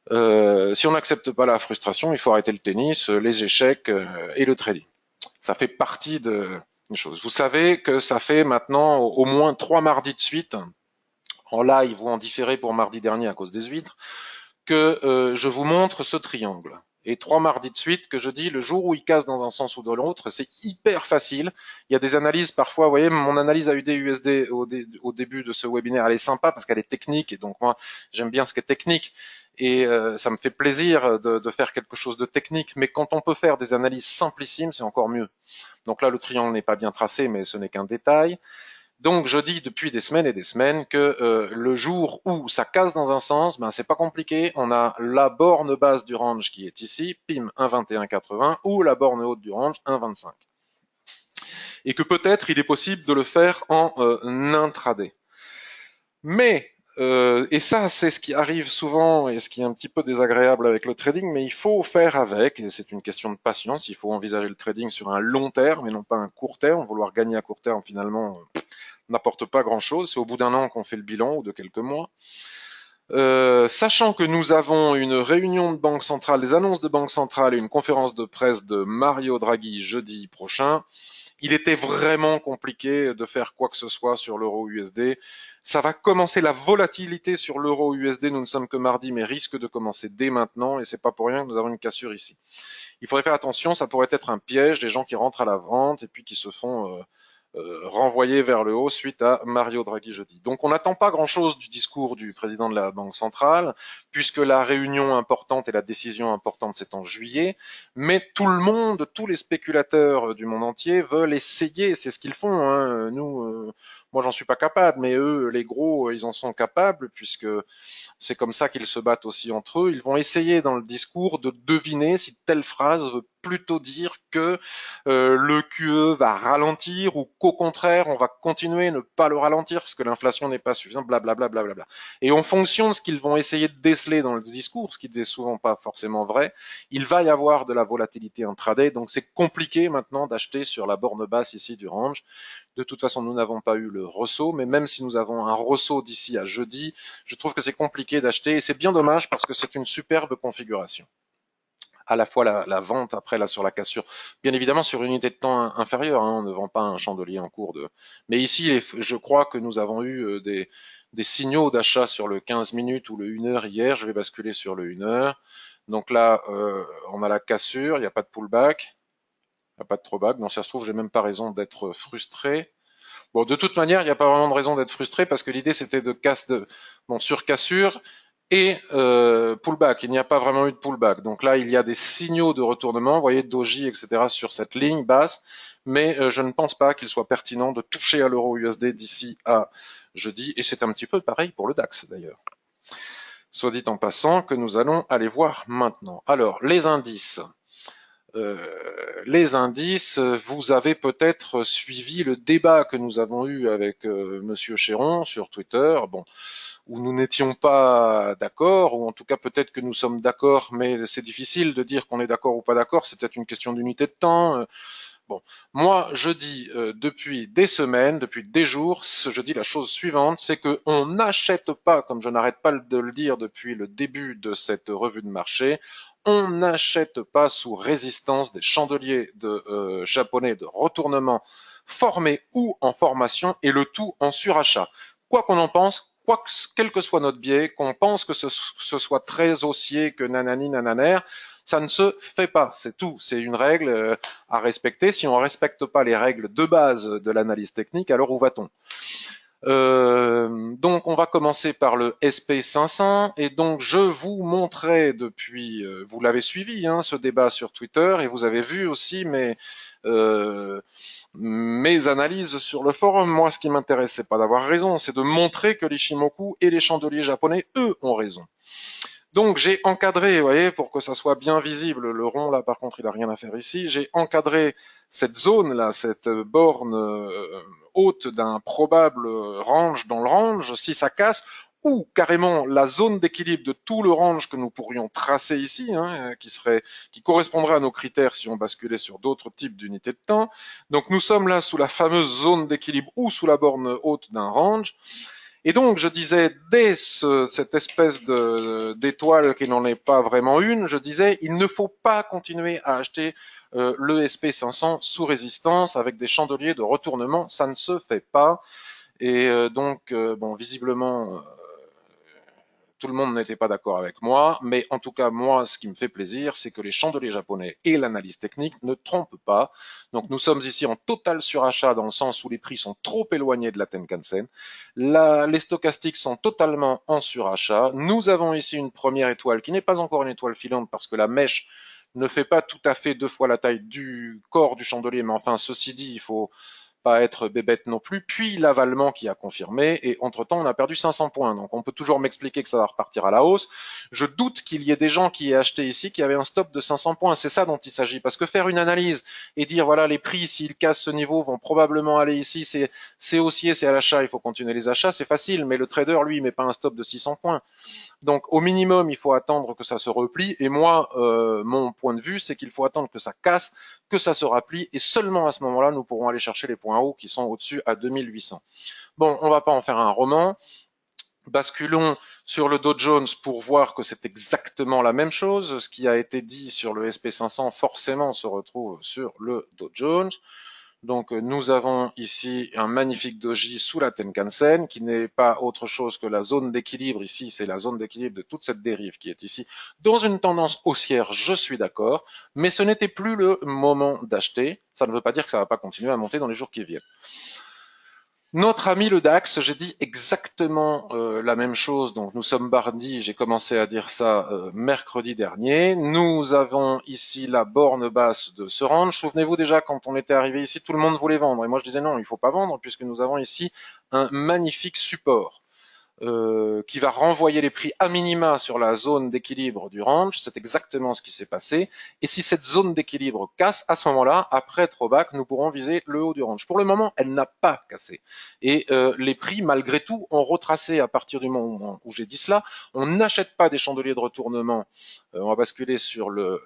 Si on n'accepte pas la frustration, il faut arrêter le tennis, les échecs et le trading. Ça fait partie des choses. Vous savez que ça fait maintenant au moins 3 mardis de suite, en live ou en différé pour mardi dernier à cause des huîtres, que je vous montre ce triangle. Et 3 mardis de suite que je dis le jour où il casse dans un sens ou dans l'autre, c'est hyper facile. Il y a des analyses parfois, vous voyez, mon analyse AUD-USD au début de ce webinaire, elle est sympa parce qu'elle est technique et donc moi j'aime bien ce qui est technique et ça me fait plaisir de faire quelque chose de technique. Mais quand on peut faire des analyses simplissimes, c'est encore mieux. Donc là, le triangle n'est pas bien tracé, mais ce n'est qu'un détail. Donc je dis depuis des semaines et des semaines que le jour où ça casse dans un sens, ben c'est pas compliqué. On a la borne basse du range qui est ici, PIM 1,2180, ou la borne haute du range 1,25. Et que peut-être il est possible de le faire en intraday. Mais et ça, c'est ce qui arrive souvent et ce qui est un petit peu désagréable avec le trading, mais il faut faire avec, et c'est une question de patience, il faut envisager le trading sur un long terme et non pas un court terme. Vouloir gagner à court terme, finalement, n'apporte pas grand-chose. C'est au bout d'un an qu'on fait le bilan ou de quelques mois. Sachant que nous avons une réunion de banque centrale, des annonces de banque centrale et une conférence de presse de Mario Draghi jeudi prochain, il était vraiment compliqué de faire quoi que ce soit sur l'euro USD. Ça va commencer la volatilité sur l'euro USD. Nous ne sommes que mardi, mais risque de commencer dès maintenant. Et c'est pas pour rien que nous avons une cassure ici. Il faudrait faire attention. Ça pourrait être un piège des gens qui rentrent à la vente et puis qui se font renvoyé vers le haut suite à Mario Draghi jeudi. Donc on n'attend pas grand-chose du discours du président de la Banque centrale, puisque la réunion importante et la décision importante c'est en juillet, mais tout le monde, tous les spéculateurs du monde entier veulent essayer, c'est ce qu'ils font. Hein. Nous, moi j'en suis pas capable, mais eux, les gros, ils en sont capables, puisque c'est comme ça qu'ils se battent aussi entre eux. Ils vont essayer dans le discours de deviner si telle phrase veut plutôt dire que le QE va ralentir ou qu'au contraire on va continuer à ne pas le ralentir parce que l'inflation n'est pas suffisante, blablabla. Bla, bla, bla. Et en fonction de ce qu'ils vont essayer de déceler dans le discours, ce qui n'est souvent pas forcément vrai, il va y avoir de la volatilité intraday, donc c'est compliqué maintenant d'acheter sur la borne basse ici du range. De toute façon, nous n'avons pas eu le ressaut, mais même si nous avons un ressaut d'ici à jeudi, je trouve que c'est compliqué d'acheter et c'est bien dommage parce que c'est une superbe configuration. À la fois la vente après là sur la cassure, bien évidemment sur une unité de temps inférieure, hein, on ne vend pas un chandelier en cours de. Mais ici, je crois que nous avons eu des signaux d'achat sur le 15 minutes ou le 1 heure hier. Je vais basculer sur le 1 heure. Donc là, on a la cassure, il n'y a pas de pullback, il n'y a pas de throwback. Donc ça se trouve, j'ai même pas raison d'être frustré. Bon, de toute manière, il n'y a pas vraiment de raison d'être frustré parce que l'idée c'était de sur cassure et pullback. Il n'y a pas vraiment eu de pullback. Donc là, il y a des signaux de retournement, vous voyez, doji, etc. sur cette ligne basse, mais je ne pense pas qu'il soit pertinent de toucher à l'euro USD d'ici à jeudi. Et c'est un petit peu pareil pour le DAX d'ailleurs. Soit dit en passant que nous allons aller voir maintenant. Alors, les indices. Vous avez peut-être suivi le débat que nous avons eu avec Monsieur Chéron sur Twitter, bon, où nous n'étions pas d'accord, ou en tout cas peut-être que nous sommes d'accord, mais c'est difficile de dire qu'on est d'accord ou pas d'accord, c'est peut-être une question d'unité de temps. Bon, moi je dis depuis des semaines, depuis des jours, je dis la chose suivante, c'est que on n'achète pas, comme je n'arrête pas de le dire depuis le début de cette revue de marché, on n'achète pas sous résistance des chandeliers japonais de retournement formés ou en formation et le tout en surachat. Quoi qu'on en pense, quel que soit notre biais, qu'on pense que ce soit très haussier, que nanani nananer, ça ne se fait pas, c'est tout. C'est une règle à respecter. Si on ne respecte pas les règles de base de l'analyse technique, alors où va-t-on? Donc on va commencer par le SP500 et donc je vous montrais depuis, vous l'avez suivi ce débat sur Twitter et vous avez vu aussi mes analyses sur le forum. Moi ce qui m'intéresse c'est pas d'avoir raison, c'est de montrer que les Shimoku et les chandeliers japonais eux ont raison. Donc j'ai encadré, vous voyez, pour que ça soit bien visible, le rond là par contre il a rien à faire ici, j'ai encadré cette zone là, cette borne haute d'un probable range dans le range, si ça casse, ou carrément la zone d'équilibre de tout le range que nous pourrions tracer ici, qui correspondrait à nos critères si on basculait sur d'autres types d'unités de temps. Donc nous sommes là sous la fameuse zone d'équilibre ou sous la borne haute d'un range. Et donc, je disais, dès cette espèce d'étoile qui n'en est pas vraiment une, je disais, il ne faut pas continuer à acheter le SP500 sous résistance avec des chandeliers de retournement, ça ne se fait pas. Et bon, visiblement, tout le monde n'était pas d'accord avec moi, mais en tout cas, moi, ce qui me fait plaisir, c'est que les chandeliers japonais et l'analyse technique ne trompent pas. Donc, nous sommes ici en total surachat dans le sens où les prix sont trop éloignés de la Tenkan-sen. Les stochastiques sont totalement en surachat. Nous avons ici une première étoile qui n'est pas encore une étoile filante parce que la mèche ne fait pas tout à fait 2 fois la taille du corps du chandelier, mais enfin, ceci dit, il faut pas être bébête non plus, puis l'avalement qui a confirmé, et entre-temps, on a perdu 500 points. Donc, on peut toujours m'expliquer que ça va repartir à la hausse. Je doute qu'il y ait des gens qui aient acheté ici qui avaient un stop de 500 points. C'est ça dont il s'agit. Parce que faire une analyse et dire, voilà, les prix, s'ils cassent ce niveau, vont probablement aller ici, c'est haussier, c'est à l'achat, il faut continuer les achats, c'est facile, mais le trader, lui, il met pas un stop de 600 points. Donc, au minimum, il faut attendre que ça se replie. Et moi, mon point de vue, c'est qu'il faut attendre que ça casse, que ça se replie, et seulement à ce moment-là, nous pourrons aller chercher les points hauts qui sont au-dessus à 2800. Bon, on va pas en faire un roman. Basculons sur le Dow Jones pour voir que c'est exactement la même chose. Ce qui a été dit sur le SP500 forcément se retrouve sur le Dow Jones. Donc nous avons ici un magnifique doji sous la Tenkan-sen qui n'est pas autre chose que la zone d'équilibre. Ici, c'est la zone d'équilibre de toute cette dérive qui est ici. Dans une tendance haussière, je suis d'accord, mais ce n'était plus le moment d'acheter. Ça ne veut pas dire que ça ne va pas continuer à monter dans les jours qui viennent. Notre ami le DAX, j'ai dit exactement la même chose. Donc nous sommes mardi, j'ai commencé à dire ça mercredi dernier. Nous avons ici la borne basse de ce range. Souvenez-vous déjà quand on était arrivé ici, tout le monde voulait vendre. Et moi je disais non, il ne faut pas vendre puisque nous avons ici un magnifique support. Qui va renvoyer les prix à minima sur la zone d'équilibre du range. C'est exactement ce qui s'est passé. Et si cette zone d'équilibre casse, à ce moment-là, après throwback, nous pourrons viser le haut du range. Pour le moment, elle n'a pas cassé. Et les prix, malgré tout, ont retracé à partir du moment où j'ai dit cela. On n'achète pas des chandeliers de retournement. On va basculer sur le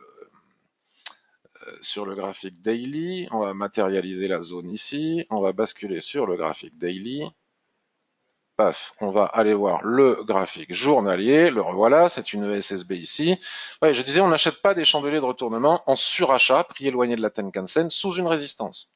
graphique daily. On va matérialiser la zone ici. On va basculer sur le graphique daily. Paf, on va aller voir le graphique journalier, le revoilà, c'est une ESSB ici. Ouais, je disais, on n'achète pas des chandeliers de retournement en surachat, prix éloigné de la Tenkan-sen, sous une résistance.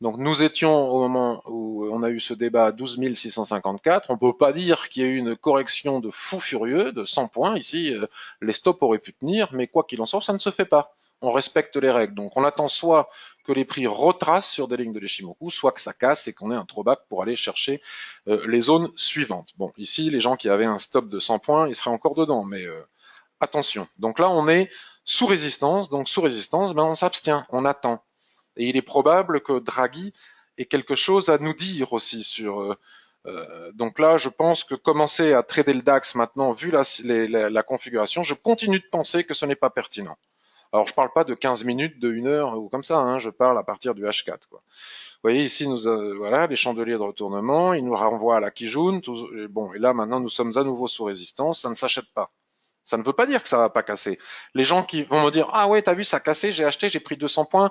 Donc nous étions au moment où on a eu ce débat à 12 654. On ne peut pas dire qu'il y a eu une correction de fou furieux de 100 points. Ici, les stops auraient pu tenir, mais quoi qu'il en soit, ça ne se fait pas. On respecte les règles. Donc on attend soit que les prix retracent sur des lignes de l'Ishimoku, soit que ça casse et qu'on ait un throwback pour aller chercher les zones suivantes. Bon, ici, les gens qui avaient un stop de 100 points, ils seraient encore dedans, mais attention. Donc là, on est sous résistance. Donc sous résistance, ben, on s'abstient, on attend. Et il est probable que Draghi ait quelque chose à nous dire aussi sur. Donc là, je pense que commencer à trader le DAX maintenant, vu la configuration, je continue de penser que ce n'est pas pertinent. Alors, je parle pas de 15 minutes, de 1 heure ou comme ça, hein, je parle à partir du H4. Quoi. Vous voyez ici, voilà, les chandeliers de retournement, il nous renvoie à la Kijun. Bon, et là, maintenant, nous sommes à nouveau sous résistance, ça ne s'achète pas. Ça ne veut pas dire que ça va pas casser. Les gens qui vont me dire ah ouais t'as vu ça a cassé, j'ai acheté, j'ai pris 200 points,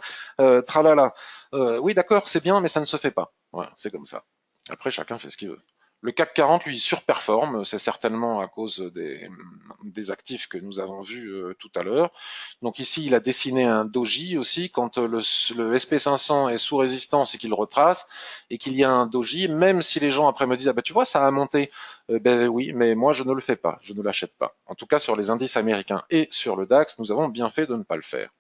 tralala. Oui d'accord c'est bien mais ça ne se fait pas. Voilà c'est comme ça. Après chacun fait ce qu'il veut. Le CAC 40 lui surperforme, c'est certainement à cause des actifs que nous avons vus tout à l'heure. Donc ici il a dessiné un doji aussi quand le SP500 est sous résistance et qu'il retrace et qu'il y a un doji, même si les gens après me disent ah bah tu vois ça a monté. Ben oui, mais moi je ne le fais pas, je ne l'achète pas. En tout cas sur les indices américains et sur le DAX, nous avons bien fait de ne pas le faire.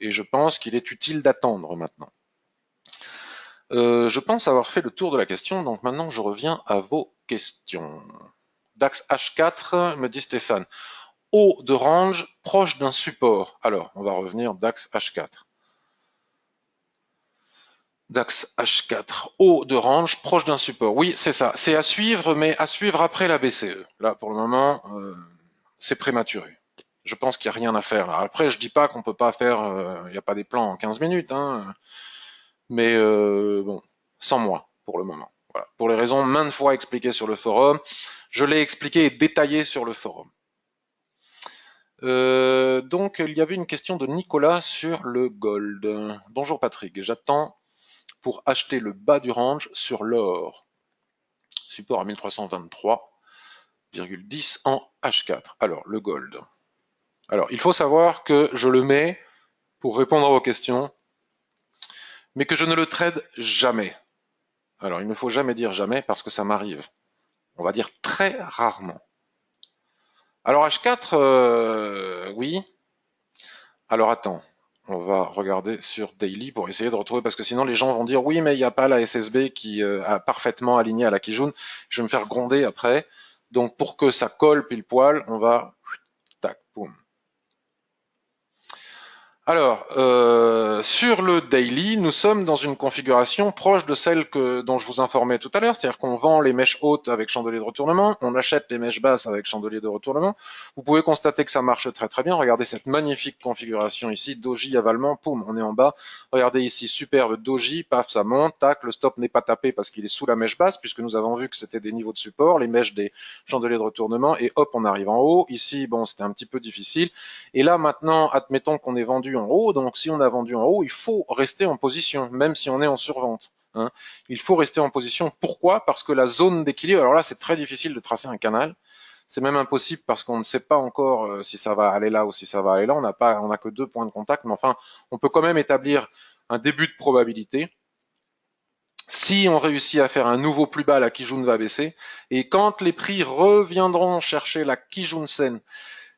Et je pense qu'il est utile d'attendre maintenant. Je pense avoir fait le tour de la question, donc maintenant je reviens à vos questions. DAX H4, me dit Stéphane. Haut de range, proche d'un support. Alors, on va revenir DAX H4. DAX H4, haut de range, proche d'un support. Oui, c'est ça. C'est à suivre, mais à suivre après la BCE. Là, pour le moment, c'est prématuré. Je pense qu'il n'y a rien à faire là. Après, je dis pas qu'on peut pas faire, il n'y a pas des plans en 15 minutes, hein, mais bon, sans moi pour le moment. Voilà. Pour les raisons maintes fois expliquées sur le forum, je l'ai expliqué et détaillé sur le forum. Donc, il y avait une question de Nicolas sur le gold. Bonjour Patrick, j'attends pour acheter le bas du range sur l'or. Support à 1323,10 en H4. Alors, le gold. Alors, il faut savoir que je le mets pour répondre à vos questions, mais que je ne le trade jamais. Alors, il ne faut jamais dire jamais parce que ça m'arrive. On va dire très rarement. Alors, H4, oui. Alors, attends. On va regarder sur Daily pour essayer de retrouver, parce que sinon les gens vont dire oui, mais il n'y a pas la SSB qui a parfaitement aligné à la Kijun. Je vais me faire gronder après. Donc, pour que ça colle pile poil, on va tac, boum. Alors, sur le daily, nous sommes dans une configuration proche de celle dont je vous informais tout à l'heure, c'est-à-dire qu'on vend les mèches hautes avec chandelier de retournement, on achète les mèches basses avec chandelier de retournement. Vous pouvez constater que ça marche très très bien. Regardez cette magnifique configuration ici, doji avalement, poum, on est en bas. Regardez ici, superbe doji, paf, ça monte, tac, le stop n'est pas tapé parce qu'il est sous la mèche basse, puisque nous avons vu que c'était des niveaux de support, les mèches des chandeliers de retournement, et hop, on arrive en haut. Ici, bon, c'était un petit peu difficile. Et là, maintenant, admettons qu'on est vendu en haut. Donc, si on a vendu en haut, il faut rester en position, même si on est en survente. Hein. Il faut rester en position. Pourquoi? Parce que la zone d'équilibre, alors là, c'est très difficile de tracer un canal. C'est même impossible parce qu'on ne sait pas encore si ça va aller là ou si ça va aller là. On n'a que 2 points de contact, mais enfin, on peut quand même établir un début de probabilité. Si on réussit à faire un nouveau plus bas, la Kijun va baisser. Et quand les prix reviendront chercher la Kijun Sen,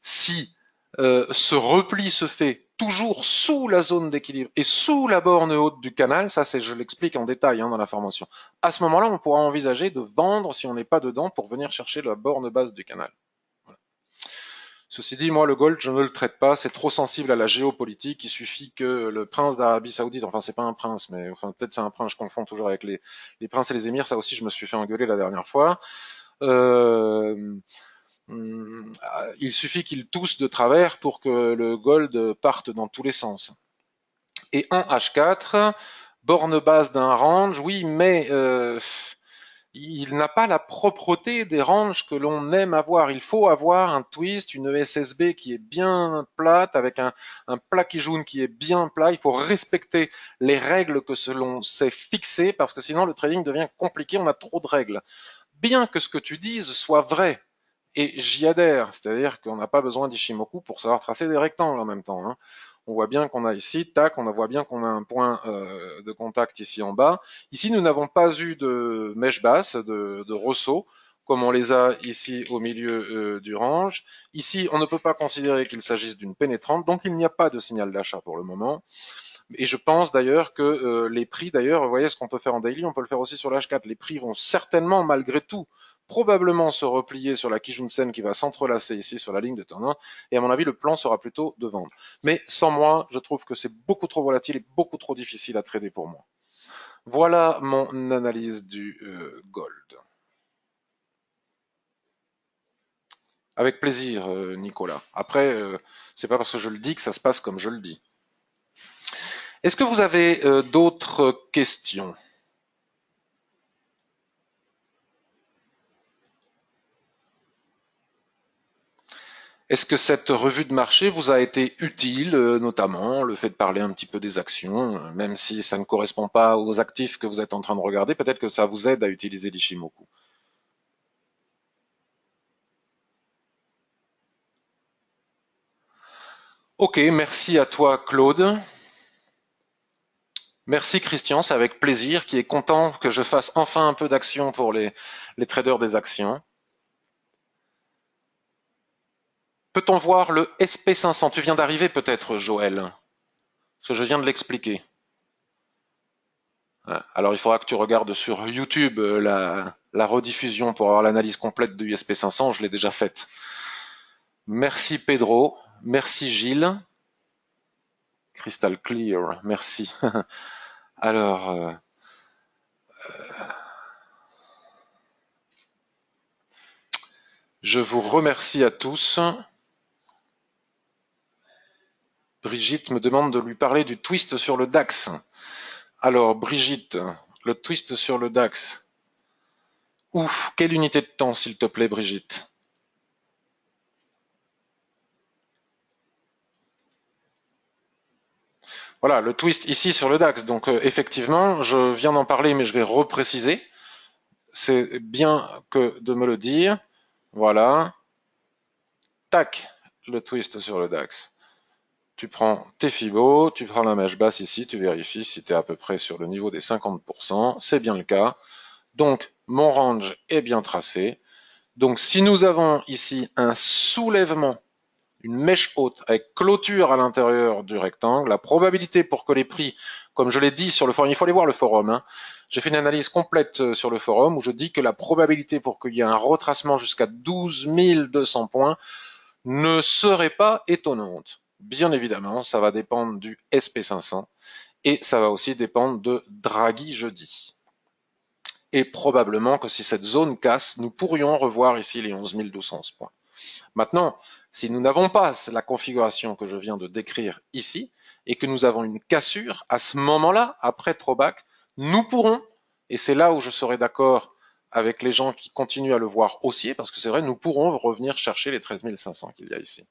si ce repli se fait toujours sous la zone d'équilibre et sous la borne haute du canal, ça je l'explique en détail dans la formation, à ce moment-là, on pourra envisager de vendre si on n'est pas dedans pour venir chercher la borne basse du canal. Voilà. Ceci dit, moi, le gold, je ne le traite pas, c'est trop sensible à la géopolitique, il suffit que le prince d'Arabie Saoudite, enfin c'est pas un prince, mais enfin peut-être c'est un prince, je confonds toujours avec les princes et les émirs, ça aussi je me suis fait engueuler la dernière fois. Il suffit qu'ils toussent de travers pour que le gold parte dans tous les sens. Et en H4, borne basse d'un range, oui, mais il n'a pas la propreté des ranges que l'on aime avoir. Il faut avoir un twist, une SSB qui est bien plate, avec un plat qui jaune qui est bien plat. Il faut respecter les règles que l'on s'est fixées, parce que sinon le trading devient compliqué, on a trop de règles. Bien que ce que tu dises soit vrai, et j'y adhère, c'est-à-dire qu'on n'a pas besoin d'Ishimoku pour savoir tracer des rectangles en même temps. Hein. On voit bien qu'on a ici, tac, on voit bien qu'on a un point de contact ici en bas. Ici, nous n'avons pas eu de mèche basse, de ressaut, comme on les a ici au milieu du range. Ici, on ne peut pas considérer qu'il s'agisse d'une pénétrante, donc il n'y a pas de signal d'achat pour le moment. Et je pense d'ailleurs que les prix, d'ailleurs, vous voyez ce qu'on peut faire en daily, on peut le faire aussi sur l'H4. Les prix vont certainement, malgré tout, probablement se replier sur la Kijun-sen qui va s'entrelacer ici sur la ligne de turn. Et à mon avis, le plan sera plutôt de vendre. Mais sans moi, je trouve que c'est beaucoup trop volatile et beaucoup trop difficile à trader pour moi. Voilà mon analyse du gold. Avec plaisir, Nicolas. Après, c'est pas parce que je le dis que ça se passe comme je le dis. Est-ce que vous avez d'autres questions? Est-ce que cette revue de marché vous a été utile, notamment le fait de parler un petit peu des actions, même si ça ne correspond pas aux actifs que vous êtes en train de regarder, peut-être que ça vous aide à utiliser l'Ishimoku. Ok, merci à toi Claude. Merci Christian, c'est avec plaisir, qui est content que je fasse enfin un peu d'action pour les traders des actions. Peut-on voir le SP500? Tu viens d'arriver peut-être, Joël, parce que je viens de l'expliquer. Alors il faudra que tu regardes sur YouTube la rediffusion pour avoir l'analyse complète de USP500, je l'ai déjà faite. Merci Pedro, merci Gilles, Crystal Clear, merci. Alors, je vous remercie à tous. Brigitte me demande de lui parler du twist sur le DAX. Alors Brigitte, le twist sur le DAX. Ouf, quelle unité de temps s'il te plaît Brigitte? Voilà, le twist ici sur le DAX. Donc effectivement, je viens d'en parler, mais je vais repréciser. C'est bien que de me le dire. Voilà. Tac, le twist sur le DAX. Tu prends tes fibos, tu prends la mèche basse ici, tu vérifies si tu es à peu près sur le niveau des 50%. C'est bien le cas. Donc, mon range est bien tracé. Donc, si nous avons ici un soulèvement, une mèche haute avec clôture à l'intérieur du rectangle, la probabilité pour que les prix, comme je l'ai dit sur le forum, il faut aller voir le forum, hein. J'ai fait une analyse complète sur le forum où je dis que la probabilité pour qu'il y ait un retracement jusqu'à 12 200 points ne serait pas étonnante. Bien évidemment, ça va dépendre du SP500 et ça va aussi dépendre de Draghi jeudi. Et probablement que si cette zone casse, nous pourrions revoir ici les 11 211 points. Maintenant, si nous n'avons pas la configuration que je viens de décrire ici, et que nous avons une cassure, à ce moment-là, après throwback, nous pourrons, et c'est là où je serai d'accord avec les gens qui continuent à le voir haussier, parce que c'est vrai, nous pourrons revenir chercher les 13 500 qu'il y a ici.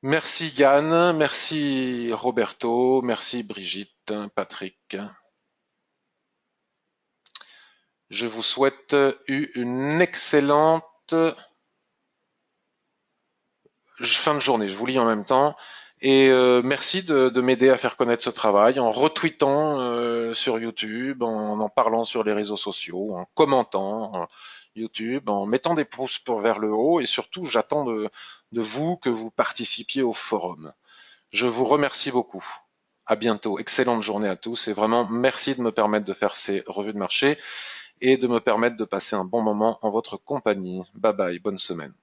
Merci Gann, merci Roberto, merci Brigitte, Patrick. Je vous souhaite une excellente fin de journée. Je vous lis en même temps. Et merci de m'aider à faire connaître ce travail en retweetant sur YouTube, en parlant sur les réseaux sociaux, en commentant YouTube, en mettant des pouces vers le haut. Et surtout, j'attends de vous que vous participiez au forum. Je vous remercie beaucoup. À bientôt. Excellente journée à tous et vraiment merci de me permettre de faire ces revues de marché et de me permettre de passer un bon moment en votre compagnie. Bye bye, bonne semaine.